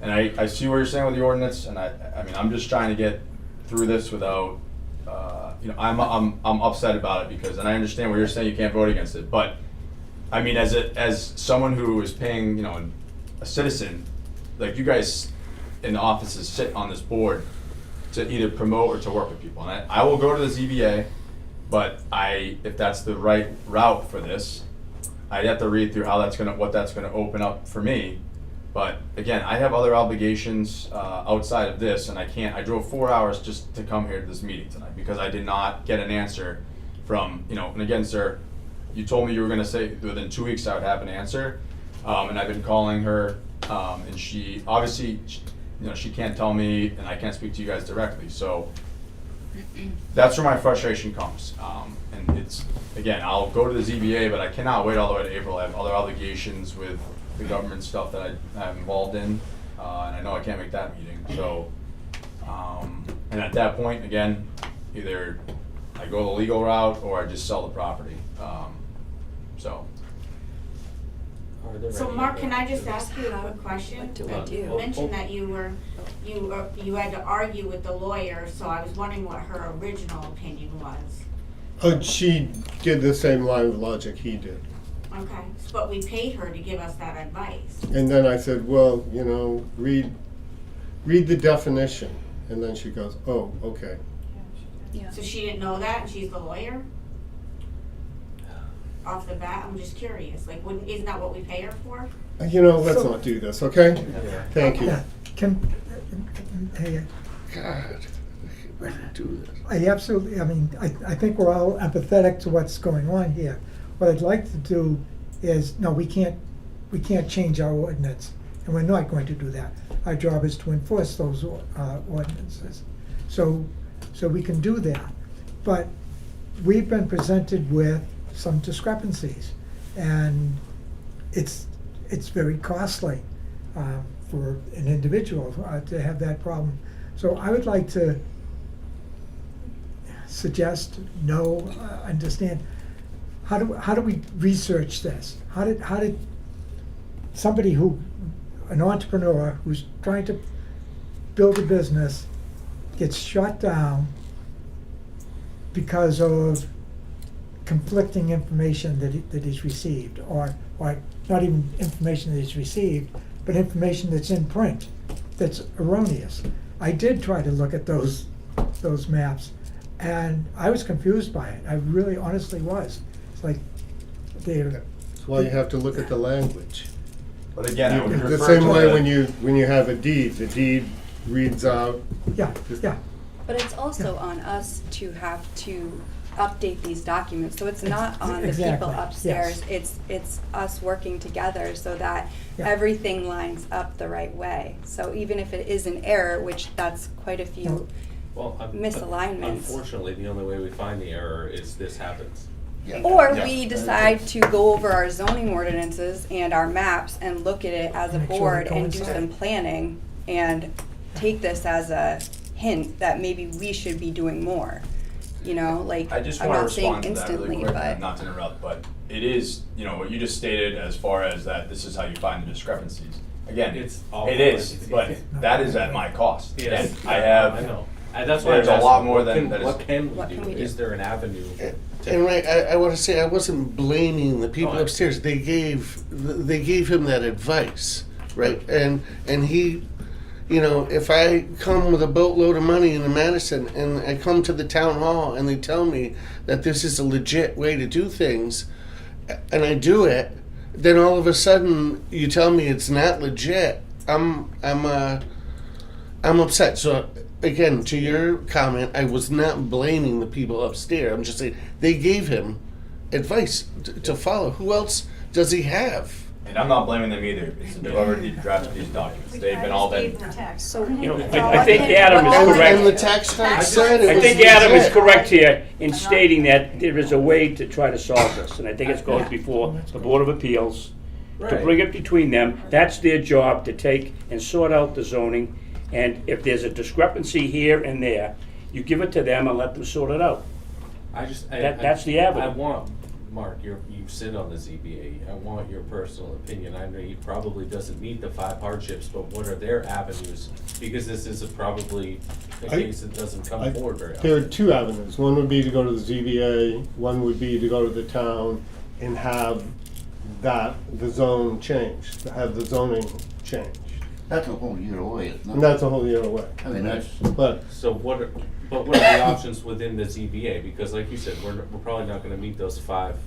And I see what you're saying with the ordinance, and I mean, I'm just trying to get through this without, I'm upset about it because, and I understand what you're saying, you can't vote against it, but, I mean, as someone who is paying, a citizen, like you guys in the offices sit on this board to either promote or to work with people, and I will go to the ZBA, but if that's the right route for this, I'd have to read through what that's gonna open up for me. But again, I have other obligations outside of this, and I drove 4 hours just to come here to this meeting tonight because I did not get an answer from, and again, sir, you told me you were gonna say within 2 weeks I would have an answer, and I've been calling her, and she, obviously, she can't tell me, and I can't speak to you guys directly, so that's where my frustration comes. And it's, again, I'll go to the ZBA, but I cannot wait all the way to April. I have other obligations with the government stuff that I'm involved in, and I know I can't make that meeting, so, and at that point, again, either I go the legal route or I just sell the property, so. Are there So any Mark, other can I just options? ask you a quick question? What do I Well, do? You mentioned that you had to argue with the lawyer, so I was wondering what her original opinion was. Oh, she did the same line of logic he did. Okay, but we paid her to give us that advice. And then I said, well, read the definition. And then she goes, oh, okay. Yeah. So she didn't know that, and she's the lawyer? Off the bat, I'm just curious, like, isn't that what we pay her for? Let's So- not do this, okay? Yeah. Thank you. yeah, hey, God, I can't do this. I absolutely, I think we're all empathetic to what's going on here. What I'd like to do is, no, we can't change our ordinance, and we're not going to do that. Our job is to enforce those ordinances. So we can do that. But we've been presented with some discrepancies, and it's very costly for an individual to have that problem. So I would like to suggest, understand, how do we research this? How did somebody an entrepreneur who's trying to build a business gets shut down because of conflicting information that he's received, or not even information that he's received, but information that's in print that's erroneous. I did try to look at those maps, and I was confused by it. I really honestly was. It's like they're That's why you have to look at the language. But again, I would The refer same to way the- when you have a deed, the deed reads out. yeah. But it's also on us to have to update these documents, so it's not on the Exactly, people upstairs. yes. It's us working together so that Yeah. everything lines up the right way. So even if it is an error, which that's quite a few Well, misalignments. unfortunately, the only way we find the error is this happens. Yeah. Or Yeah. we decide to go over our zoning ordinances and our maps and look at it as a Make sure board they and do coincide. some planning and take this as a hint that maybe we should be doing more. You know, like, I just I'm want to not saying respond to that really instantly, quick, but. not to interrupt, but it is, you know, what you just stated as far as that this is how you find the discrepancies. Again, It's all it is, right. but that is at my cost. Yes, Again, I have. I know. And that's why There's I'm a lot asking, more what than can- that is- What can What we can do? we do? Is there an avenue? And right, I want to say I wasn't blaming the people Oh, I- upstairs. They gave him that advice, right? And he, you know, if I come with a boatload of money into Madison and I come to the town hall and they tell me that this is a legit way to do things, and I do it, then all of a sudden you tell me it's not legit. I'm upset. So again, to your comment, I was not blaming the people upstairs. I'm just saying they gave him advice to follow. Who else does he have? And I'm not blaming them either. It's whoever drafted these documents. They've been all I been. just gave them the text. So, You know, so I think what Adam is can- what correct. And the tax card said it I was think Adam is legit. correct here in stating that there is a way to try to solve this, and I think it goes before the Board of Appeals, to Right. bring it between them. That's their job, to take and sort out the zoning, and if there's a discrepancy here and there, you give it to them and let them sort it out. That's the avenue. I want, Mark, you sit on the ZBA, I want your personal opinion. I know he probably doesn't meet the 5 hardships, but what are their avenues? Because this is probably a case that doesn't come forward very There are often. 2 avenues. One would be to go to the ZBA, one would be to go to the town and have the zone changed, to have the zoning changed. That's a whole year away, isn't it? And that's a whole year away. I mean, that's, But So what are the options within the ZBA? Because like you said, we're probably not gonna meet those 5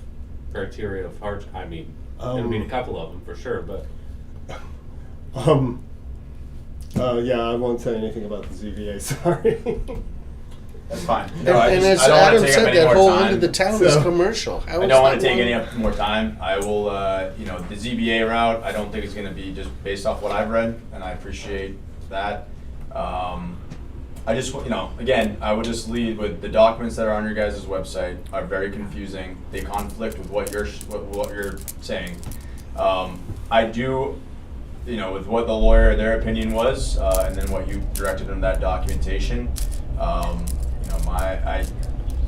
criteria of hard, I mean, gonna meet a couple of them for sure, but. yeah, I won't say anything about the ZBA, sorry. That's fine. And, No, I as don't want Adam to take up said, any that more whole time. end of the town is So- commercial. How I is don't want that to take one- any more time. I will, you know, the ZBA route, I don't think it's going to be just based off what I've read, and I appreciate that. I just, you know, again, I would just lead with the documents that are on your guys' website are very confusing. They conflict with what you're saying. I do, you know, with what the lawyer, their opinion was, and then what you directed in that documentation. You know,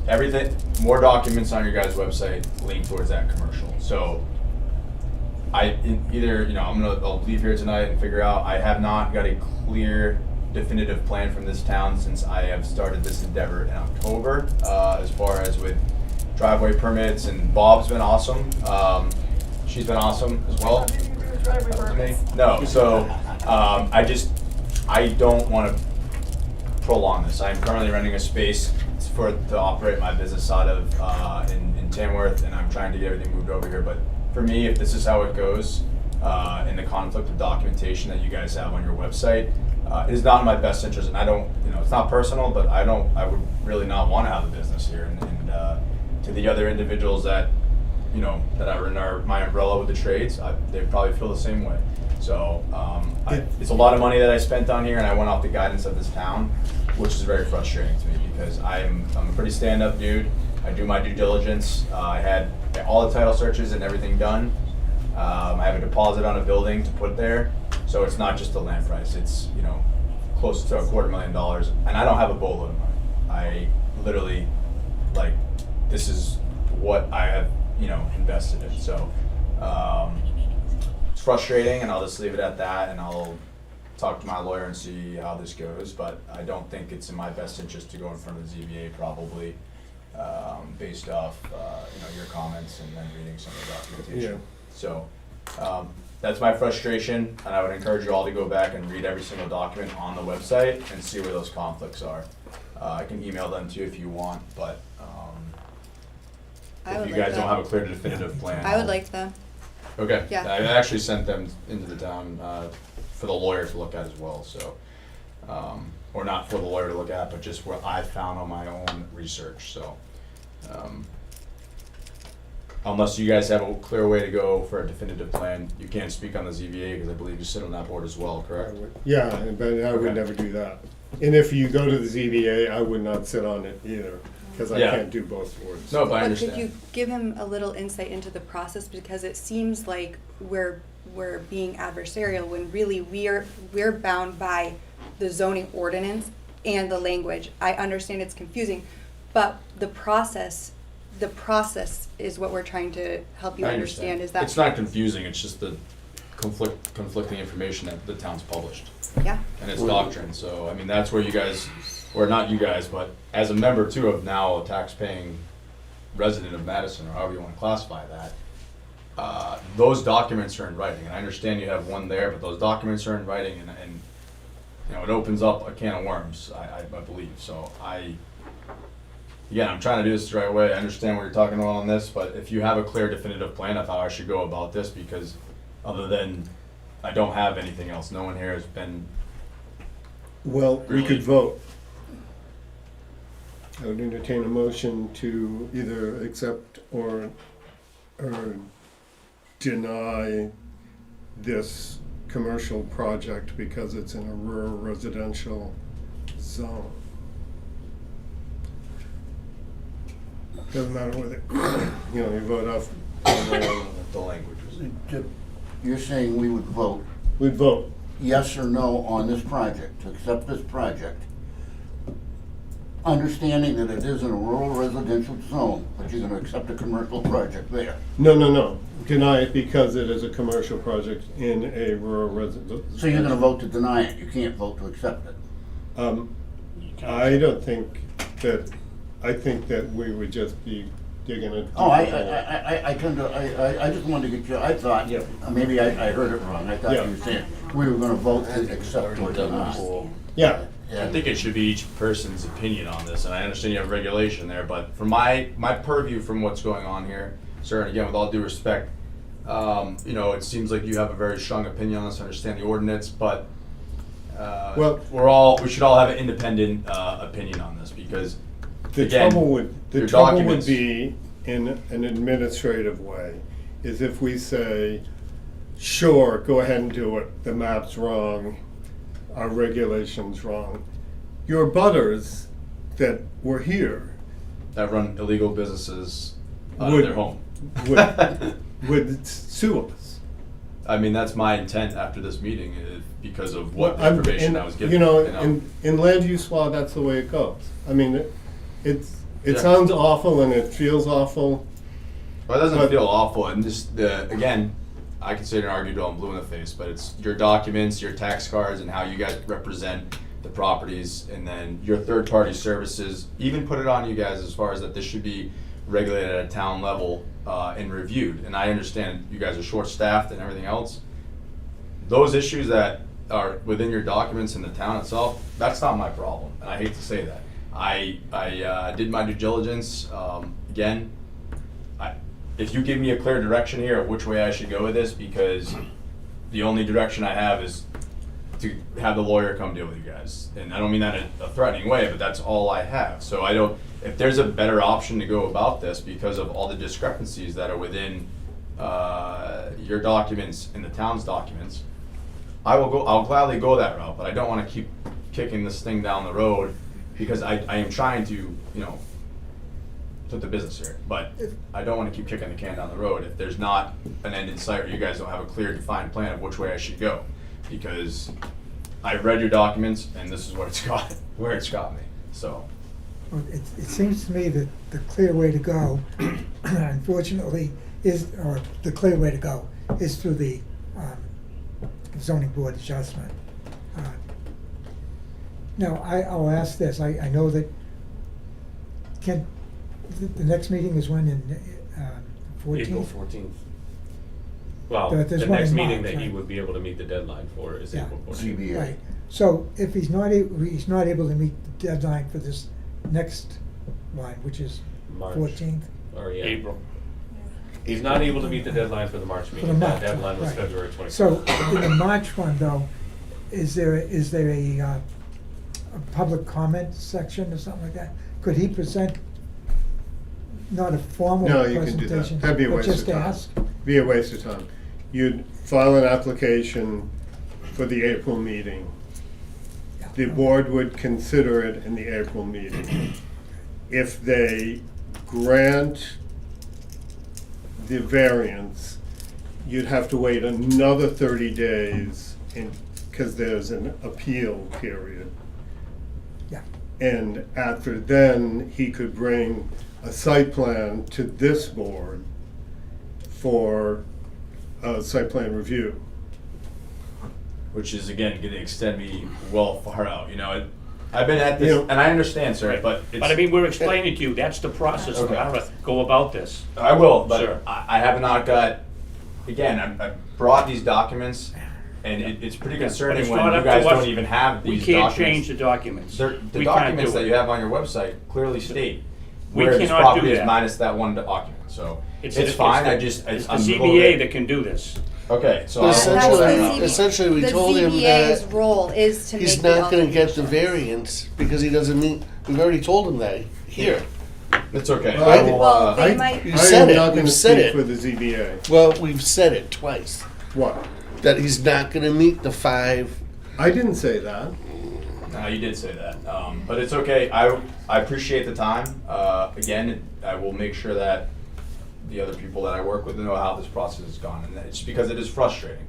everything, more documents on your guys' website lean towards that commercial. So either, you know, I'll leave here tonight and figure out, I have not got a clear definitive plan from this town since I have started this endeavor in October, as far as with driveway permits, and Bob's been awesome. She's been awesome as well. No, so, I don't wanna prolong this. I'm currently renting a space to operate my business out of, in Tamworth, and I'm trying to get everything moved over here, but for me, if this is how it goes, in the conflict of documentation that you guys have on your website, it is not in my best interest, and I don't, you know, it's not personal, but I would really not wanna have a business here, and to the other individuals that, you know, that are in my umbrella with the trades, they probably feel the same way. So, it's a lot of money that I spent on here, and I went off the guidance of this town, which is very frustrating to me, because I'm a pretty stand-up dude. I do my due diligence. I had all the title searches and everything done. I have a deposit on a building to put there, so it's not just the land price. It's, you know, close to $250,000, and I don't have a boatload of money. I literally, like, this is what I have, you know, invested in. So it's frustrating, and I'll just leave it at that, and I'll talk to my lawyer and see how this goes. But I don't think it's in my best interest to go in front of the ZBA, probably based off you know, your comments and then reading some of the documentation. Yeah. So that's my frustration, and I would encourage you all to go back and read every single document on the website and see where those conflicts are. I can email them to you if you want, but I if would you like guys don't that. have a clear definitive plan. I would like them. Okay. Yeah. I actually sent them into the town for the lawyer to look at as well. So, or not for the lawyer to look at, but just what I found on my own research. So, unless you guys have a clear way to go for a definitive plan, you can't speak on the ZBA, because I believe you sit on that board as well, correct? Yeah, but I would Okay. never do that. And if you go to the ZBA, I would not sit on it either, because I Yeah. can't do both boards. No, but I But understand. could you give him a little insight into the process, because it seems like we're being adversarial when really we're bound by the zoning ordinance and the language. I understand it's confusing, but the process is what we're trying to help you I understand. Is that It's not confusing, it's just the conflicting information that the town's published. yeah? And it's doctrine, so, I mean, that's where you guys, or not you guys, but as a member too of now a tax-paying resident of Madison, or however you wanna classify that, those documents are in writing, and I understand you have one there, but those documents are in writing, and you know, it opens up a can of worms, I believe, so again, I'm trying to do this the right way, I understand what you're talking about on this, but if you have a clear definitive plan of how I should go about this, because other than, I don't have anything else, no one here has been, Well, we Really? could vote. I would entertain a motion to either accept or deny this commercial project because it's in a rural residential zone. Doesn't matter whether, you know, you vote off, the language was. You're saying we would vote we'd vote. yes or no on this project, to accept this project, understanding that it is in a rural residential zone, but you're gonna accept a commercial project there. No. Deny it because it is a commercial project in a rural residential. So you're gonna vote to deny it, you can't vote to accept it. I don't think that, I think that we would just be digging a. Oh, I tend to, I just wanted to get you, I thought, maybe I heard it wrong, I thought Yeah. you were saying we were gonna vote to accept or deny. Yeah, I think it should be each person's opinion on this, and I understand you have regulation there, but from my purview from what's going on here, sir, and again, with all due respect, you know, it seems like you have a very strong opinion on this, understand the ordinance, but Well- we should all have an independent opinion on this, because the again, trouble would your documents- be, in an administrative way, is if we say, sure, go ahead and do it, the map's wrong, our regulation's wrong. Your butters that were here that run illegal businesses out of Would- their home. would sue us. I mean, that's my intent after this meeting, because of what I'm- information and, I was given. You know, in land use law, that's the way it goes. I mean, it Yeah. sounds awful and it feels awful. Well, it doesn't But- feel awful, and just again, I can sit and argue till I'm blue in the face, but it's your documents, your tax cards, and how you guys represent the properties, and then your third-party services. Even put it on you guys as far as that this should be regulated at a town level and reviewed. And I understand you guys are short-staffed and everything else. Those issues that are within your documents in the town itself, that's not my problem, and I hate to say that. I did my due diligence. Again, if you give me a clear direction here of which way I should go with this, because the only direction I have is to have the lawyer come deal with you guys. And I don't mean that in a threatening way, but that's all I have. So if there's a better option to go about this because of all the discrepancies that are within your documents and the town's documents, I'll gladly go that route, but I don't want to keep kicking this thing down the road because I am trying to, you know, put the business here, but I don't want to keep kicking the can down the road if there's not an end in sight or you guys don't have a clear defined plan of which way I should go. Because I've read your documents and this is what where it's got me, so. Well, it seems to me that the clear way to go, unfortunately, is through the zoning board adjustment. Now, I'll ask this, I know that, the next meeting is when, in 14th? April 14th. Well, But there's the one next in meeting March, that he right? would be able to meet the deadline for is Yeah. April 14th. ZBA. Right, so if he's not able to meet the deadline for this next one, which is March. 14th, Or, yeah. April. He's not able to meet the deadline for the March for meeting. the March. That deadline was right. February 24th. So in the March one, though, is there a public comment section or something like that? Could he present not a formal No, you can do that. presentation, That'd be a but waste of just time. ask. Be a waste of time. You'd file an application for the April meeting. The board would consider it in the April meeting. If they grant the variance, you'd have to wait another 30 days because there's an appeal period. Yeah. And after then, he could bring a site plan to this board for a site plan review. Which is, again, gonna extend me well far out, I've been at this, You know- and I understand, sir, Right. but it's. But I mean, we're explaining to you, that's the process of Okay. how to go about this. I will, but Sure. I have not got, again, I brought these documents, and it's pretty But concerning it's when not you up to guys us. don't even have We these can't documents. change the documents. The We can't documents do that it. you have on your website clearly state We where this cannot do property is that. minus that one document, so it's the- fine, I'm It's the a little ZBA bit- that can do this. Okay, so But I'll- That's essentially, the essentially, we The told him ZBA's that role is to make he's the not gonna get the alterations. variance because he doesn't meet, we've already told him that here. it's okay. Well, I will, Well, they I might- You I said am it. not You gonna said speak it. for the ZBA. Well, we've said it twice, What? that he's not gonna meet the 5. I didn't say that. No, you did say that, but it's okay. I appreciate the time. Again, I will make sure that the other people that I work with know how this process has gone, and it's because it is frustrating.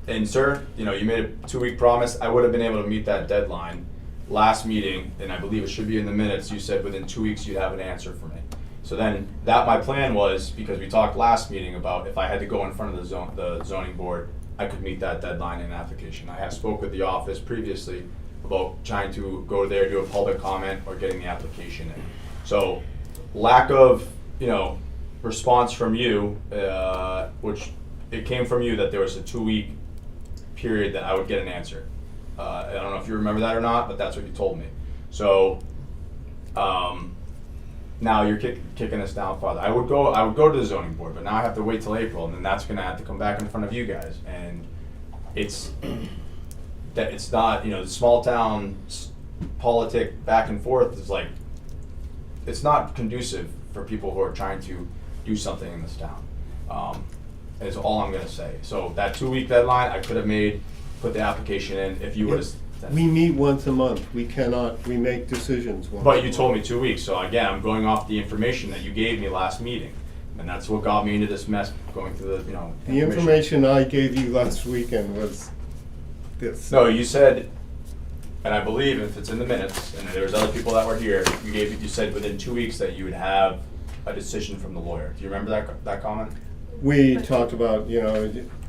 And sir, you made a 2-week promise. I would have been able to meet that deadline last meeting, and I believe it should be in the minutes. You said within 2 weeks you'd have an answer for me. So then, my plan was, because we talked last meeting about if I had to go in front of the zoning board, I could meet that deadline in application. I have spoke with the office previously about trying to go there, do a public comment, or getting the application in. So, lack of, response from you, which it came from you that there was a 2-week period that I would get an answer. I don't know if you remember that or not, but that's what you told me. So, now you're kicking us down farther. I would go to the zoning board, but now I have to wait till April, and then that's gonna have to come back in front of you guys. And it's not, the small town politic back and forth is like, it's not conducive for people who are trying to do something in this town. Is all I'm gonna say. So that 2-week deadline, I could have put the application in if you would have. We meet once a month. We make decisions once. But you told me 2 weeks, so again, I'm going off the information that you gave me last meeting. And that's what got me into this mess, going through the. The information I gave you last weekend was this. No, you said, and I believe if it's in the minutes, and there was other people that were here, you said within 2 weeks that you would have a decision from the lawyer. Do you remember that comment? We talked about,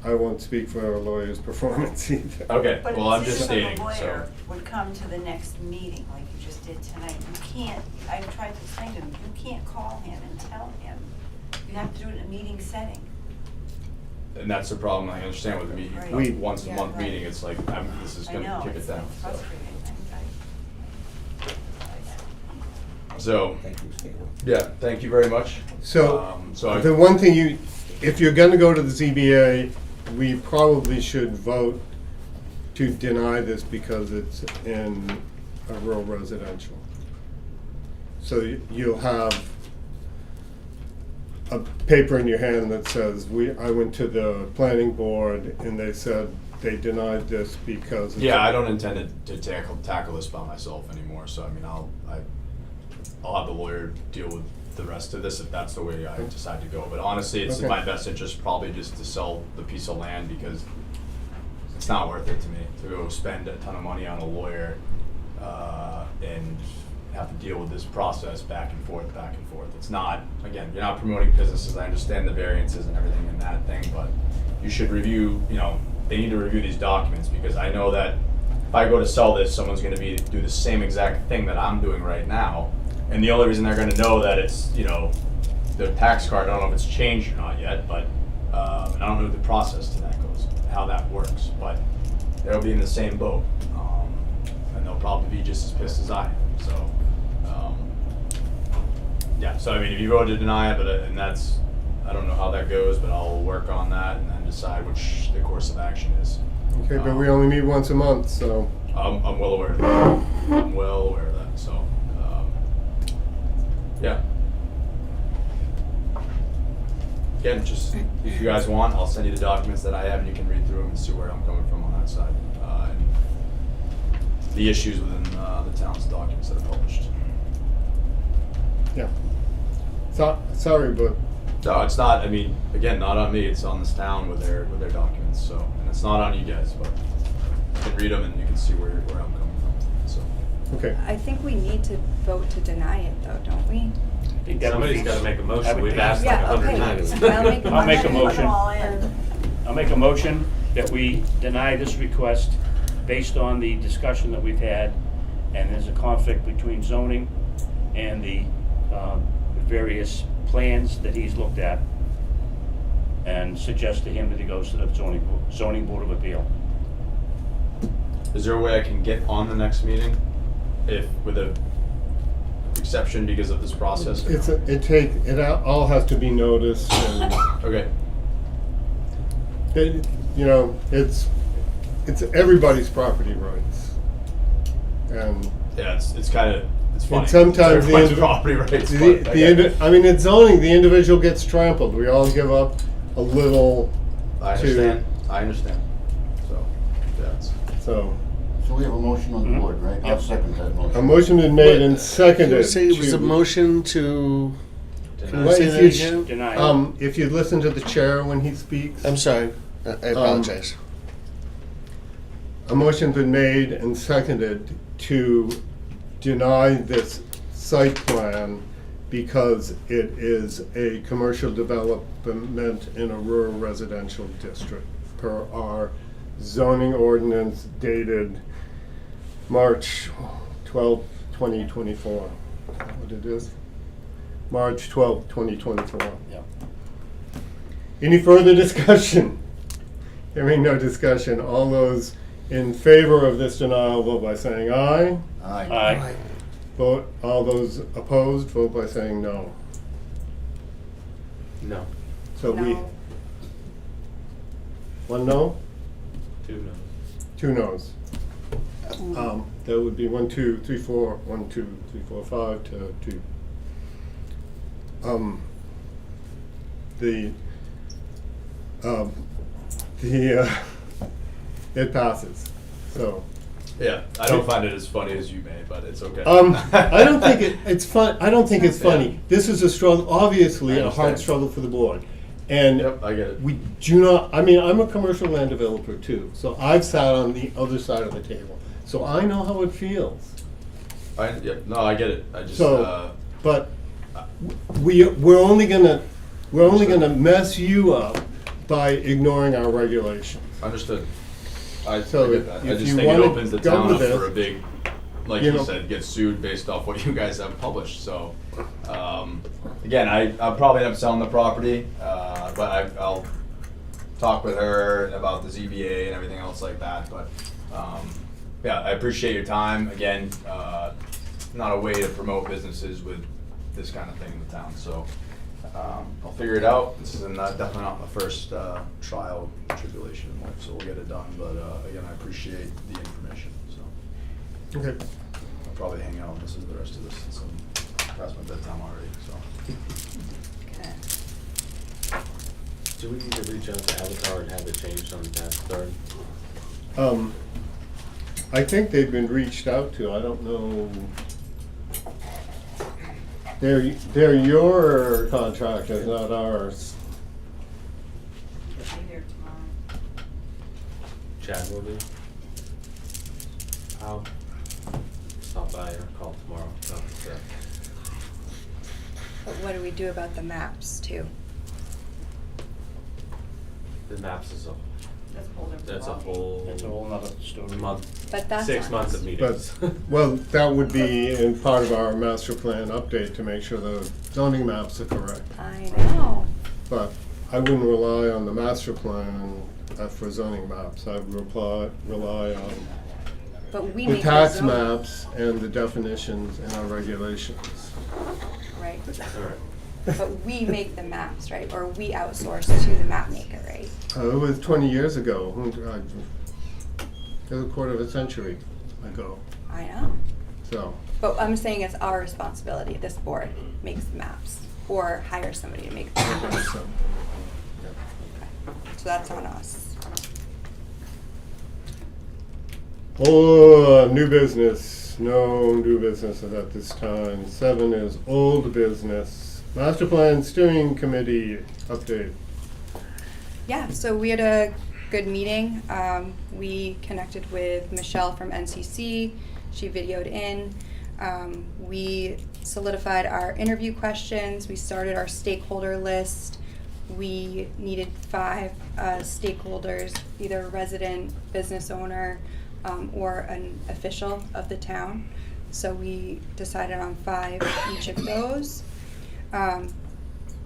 I won't speak for a lawyer's performance either. Okay, But well, a I'm just decision stating, from a so. lawyer would come to the next meeting, like you just did tonight. You can't, I've tried to explain to him, you can't call him and tell him. You have to do it in a meeting setting. And that's the problem, I understand with the meeting, Right. once a Yeah, month right. meeting, it's like, this is I gonna know, kick it it's down, so. frustrating. So, Thank you, Steve. yeah, thank you very much. So, So the one thing if you're gonna go to the ZBA, we probably should vote to deny this because it's in a rural residential. So you'll have a paper in your hand that says, I went to the planning board and they said they denied this because. it's Yeah, I don't intend to tackle this by myself anymore, so I mean, I'll have the lawyer deal with the rest of this if that's the way I decide to go. But honestly, it's in Okay. my best interest probably just to sell the piece of land because it's not worth it to me to go spend a ton of money on a lawyer and have to deal with this process back and forth. It's not, again, you're not promoting businesses. I understand the variances and everything in that thing, but you should review, they need to review these documents because I know that if I go to sell this, someone's gonna do the same exact thing that I'm doing right now. And the only reason they're gonna know that it's, their tax card, I don't know if it's changed or not yet, but, and I don't know what the process to that goes, how that works, but they'll be in the same boat. And they'll probably be just as pissed as I am, so, yeah, so I mean, if you vote to deny it, and that's, I don't know how that goes, but I'll work on that and then decide which the course of action is. Okay, but we only meet once a month, so. I'm well aware of that. I'm well aware of that, so, Yeah. Again, just, if you guys want, I'll send you the documents that I have, and you can read through them and see where I'm coming from on that side. And the issues within the town's documents that are published. Yeah. Sorry, but No, it's not, I mean, again, not on me, it's on this town with their documents, so, and it's not on you guys, but you can read them and you can see where I'm coming from, so. okay. I think we need to vote to deny it though, don't we? I think that would Somebody's be- gotta make a that motion, would we've be- asked like Yeah, 100 okay. times. I'll make a I'll make a motion. motion. All in. I'll make a motion that we deny this request based on the discussion that we've had, and there's a conflict between zoning and the various plans that he's looked at, and suggest to him that he goes to the zoning board of appeal. Is there a way I can get on the next meeting, if, with a exception because of this process? or no? It all has to be noticed, and Okay, you know, it's everybody's property rights. And yeah, it's kind of, it's funny. and sometimes the Everybody's indiv- property rights, the, but I the get indi- it. I mean, it's zoning, the individual gets trampled. We all give up a little I understand, so, yeah, it's. so. So we have a motion on the board, right? I'll second that motion. A motion been made and seconded. You say it was to- a motion to, can Well, you say if that you again? Deny. If you listen to the chair when he speaks. I'm sorry, I apologize. A motion's been made and seconded to deny this site plan because it is a commercial development in a rural residential district per our zoning ordinance dated March 12, 2024. Is that what it is? March 12, 2024. Yeah. Any further discussion? Hearing no discussion, all those in favor of this denial vote by saying aye. Aye. Aye. Vote, all those opposed, vote by saying no. No, So we, No. one no, 2 no's. two no's. That would be 1, 2, 3, 4, 1, 2, 3, 4, 5 to 2. It passes, so. Yeah, I don't find it as funny as you may, but it's okay. I don't think it's fun. I don't think it's funny. This is a struggle, obviously I a hard understand. struggle for the board. And Yep, I get it. we do not, I mean, I'm a commercial land developer too, so I've sat on the other side of the table. So I know how it feels. No, I get it, I just, So, but we're only gonna mess you up by ignoring our regulations. understood. I So get that, I if just you think it wanna opens the go town up with for a this, big, like you you know- said, get sued based off what you guys have published, so. Again, I'll probably end up selling the property, but I'll talk with her about the ZBA and everything else like that, but, yeah, I appreciate your time, again, not a way to promote businesses with this kind of thing in the town, so, I'll figure it out. This is definitely not my first trial tribulation in life, so we'll get it done. But again, I appreciate the information. So Okay. I'll probably hang out and listen to the rest of this since I'm past my bedtime already. So Okay. Do we need to reach out to Avatar and have it changed on the tax card? I think they've been reached out to. I don't know. They're your contractors, not ours. Be here tomorrow. Chad will be. I'll stop by or call tomorrow. But what do we do about the maps too? The maps is That's a whole different that's a ballgame. whole That's a whole nother story. month, But that's 6 on months us. of meetings. But, well, that would be in part of our master plan update to make sure the zoning maps are correct. I know. But I wouldn't rely on the master plan for zoning maps. I would rely on But we the make tax zone, maps and the definitions and our regulations. right? Alright. But we make the maps, right? Or we outsource to the map maker, right? It was 20 years ago. It was a quarter of a century ago. I know. So, But I'm saying it's our responsibility, this board makes the maps, or hires somebody to make the maps. so, So that's on us. oh, new business, no new business at this time. 7 is old business. Master Plan Steering Committee update. Yeah, so we had a good meeting. We connected with Michelle from NCC. She videoed in. We solidified our interview questions. We started our stakeholder list. We needed 5 stakeholders, either a resident, business owner, or an official of the town. So we decided on 5 each of those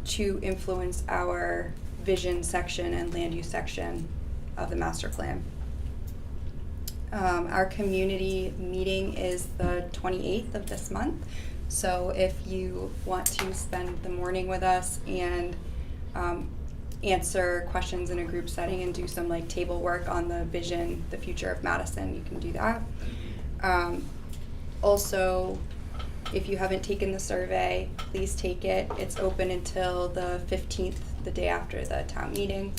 to influence our vision section and land use section of the master plan. Our community meeting is the 28th of this month. So if you want to spend the morning with us and answer questions in a group setting and do some like table work on the vision, the future of Madison, you can do that. Also, if you haven't taken the survey, please take it. It's open until the 15th, the day after the town meeting.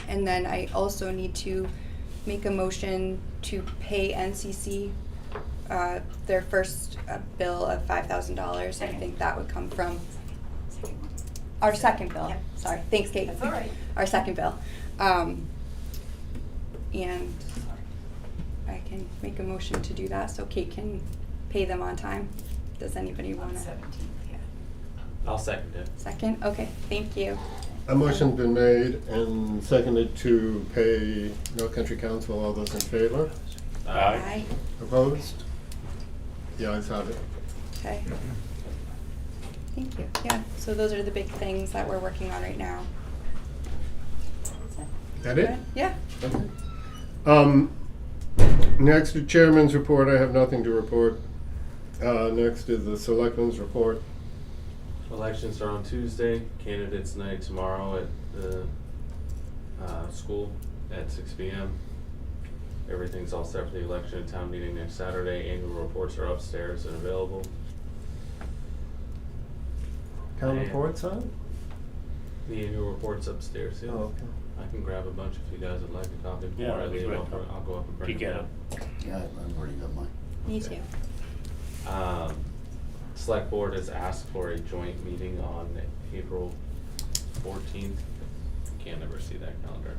And then I also need to make a motion to pay NCC their first bill of $5,000. I think that would come from our second bill. Yep. Sorry, thanks, Kate. That's all right. Our second bill. And I can make a motion to do that so Kate can pay them on time. Does anybody On want the to? 17th, yeah. I'll second it. Second? Okay, thank you. A motion's been made and seconded to pay North Country Council. All those in favor? Aye. Opposed? The ayes have it. Okay. Thank you. Yeah, so those are the big things that we're working on right now. That it? Yeah. Okay. Next, the chairman's report. I have nothing to report. Next is the selectmen's report. Elections are on Tuesday, candidates night tomorrow at the school at 6 p.m. Everything's all set for the election and town meeting next Saturday. Annual reports are upstairs and available. Town And- reports on? The annual report's upstairs, yeah. Oh, okay. I can grab a bunch if you guys would like a copy Yeah, before I that'd be leave. great. I'll go up and bring Peek it at down. Yeah, I've already got mine. Me too. Select Board has asked for a joint meeting on April 14th. Can't ever see that calendar.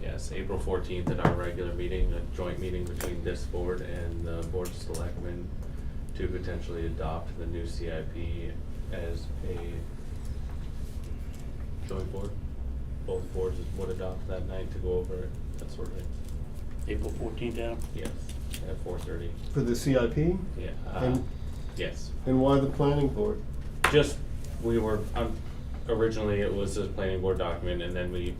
Yes, April 14th at our regular meeting, a joint meeting between this board and the Board of Selectmen to potentially adopt the new CIP as a joint board. Both boards would adopt that night to go over it, that sort of thing. April 14th, Adam? Yes, at 4:30. For the CIP? Yeah. And- Yes. And why the planning board? Just, we were, originally it was a planning board document, and then the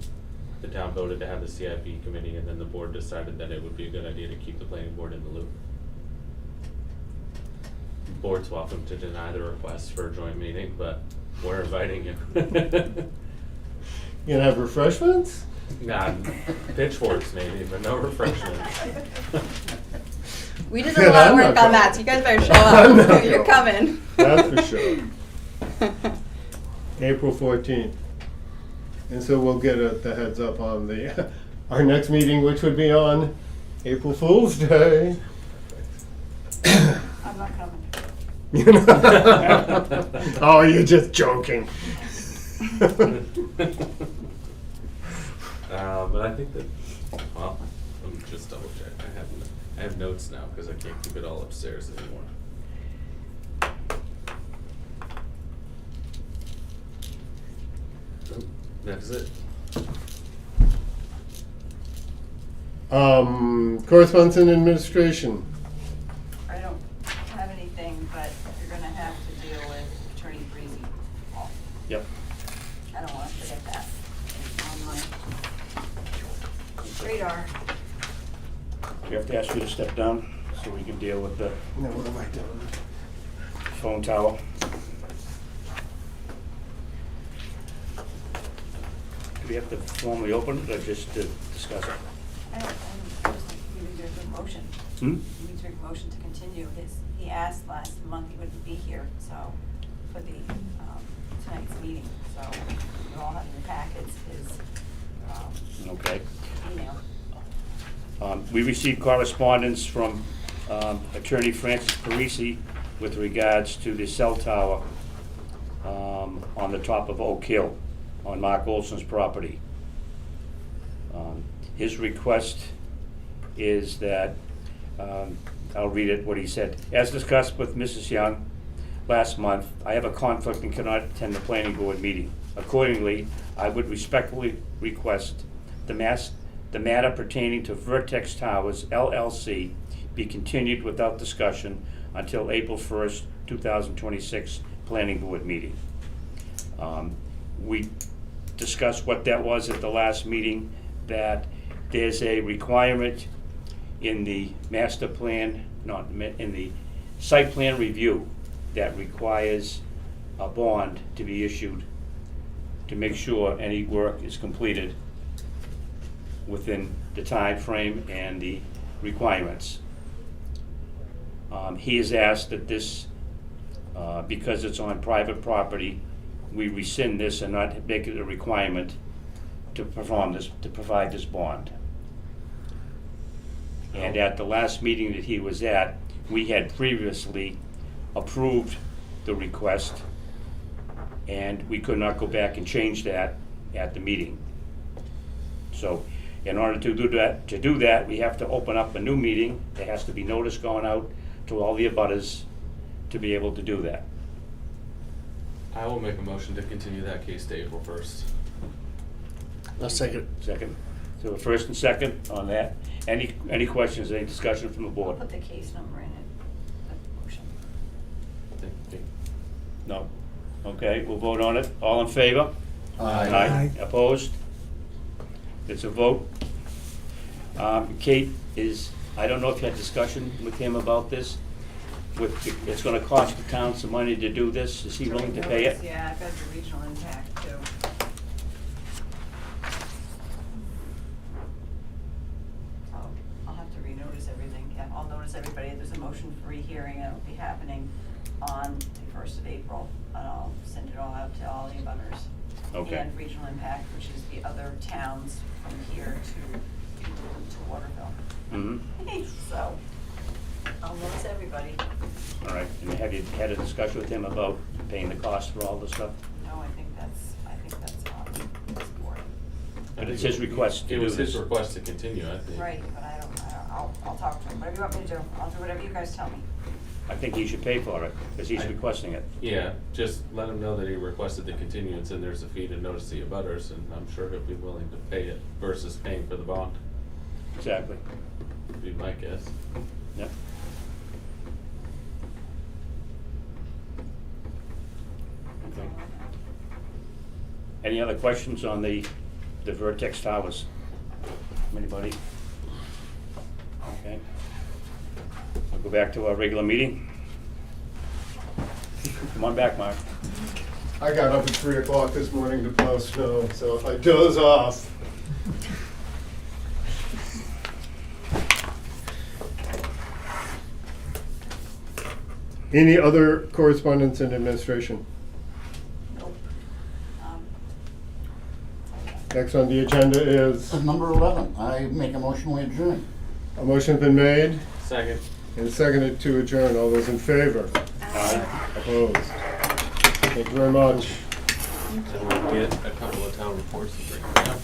town voted to have the CIP committee, and then the board decided that it would be a good idea to keep the planning board in the loop. The board's welcome to deny the request for a joint meeting, but we're inviting you. You gonna have refreshments? Nah, pitchforks maybe, but no refreshments. We did a lot of I'm work not on that, going. so you guys better show I'm up. not You're going. coming. That's for sure. April 14th. And so we'll get the heads up on the, our next meeting, which would be on April Fool's Day. I'm not coming. You know? Oh, you're just joking. But I think that, well, let me just double check. I have notes now because I can't keep it all upstairs anymore. That's it. Correspondence and administration. I don't have anything, but you're gonna have to deal with Attorney Breezy. Yep. I don't wanna forget that. It's on my radar. We have to ask you to step down so we can deal with the Now, what am I doing? phone tower. Do we have to formally open it or just to discuss it? motion. Hmm? You need to make a motion to continue his, he asked last month he wouldn't be here, so, for the, tonight's meeting. So, you all have in your packets his, Okay. email. We received correspondence from Attorney Francis Parisi with regards to the cell tower on the top of Oak Hill, on Mark Olson's property. His request is that, I'll read it, what he said. As discussed with Mrs. Young last month, I have a conflict and cannot attend the planning board meeting. Accordingly, I would respectfully request the matter pertaining to Vertex Towers LLC be continued without discussion until April 1st, 2026 planning board meeting. We discussed what that was at the last meeting, that there's a requirement in the master plan, in the site plan review, that requires a bond to be issued to make sure any work is completed within the time frame and the requirements. He has asked that this, because it's on private property, we rescind this and not make it a requirement to perform this, to provide this bond. And at the last meeting that he was at, we had previously approved the request, and we could not go back and change that at the meeting. So, in order to do that, we have to open up a new meeting. There has to be notice going out to all the abutters to be able to do that. I will make a motion to continue that case to April 1st. I'll second. Second. So first and second on that. Any questions, any discussion from the I'll board? put the case number in it, the motion. No? Okay, we'll vote on it. All in favor? Aye. Opposed? It's a vote. Kate is, I don't know if you had discussion with him about this. It's gonna cost the town some money to do this. Is he willing to pay it? Yeah, I've got the regional impact too. I'll have to renotice everything. Yeah, I'll notice everybody. There's a motion for rehearing, and it'll be happening on the 1st of April. And I'll send it all out to all the abutters. Okay. And regional impact, which is the other towns from here to Waterville. Mm-hmm. So, I'll notice everybody. All right. And have you had a discussion with him about paying the cost for all this stuff? No, I think that's on this board. But it's his request to It do was his this. request to continue, I think. Right, but I'll talk to him, whatever you want me to do, I'll do whatever you guys tell me. I think he should pay for it, because he's requesting it. Yeah, just let him know that he requested the continuance and there's a fee to notice the abutters, and I'm sure he'll be willing to pay it versus paying for the bond, Exactly. would be my guess. Yep. Okay. Any other questions on the Vertex Towers? Anybody? Okay. We'll go back to our regular meeting. Come on back, Mark. I got up at 3 o'clock this morning to plow snow, so if I doze off. Any other correspondence and administration? Nope. Next on the agenda is, Number 11, I make a motion we adjourn. a motion's been made Second. and seconded to adjourn. All those in favor? Opposed? Thank you very much. And we'll get a couple of town reports to bring down.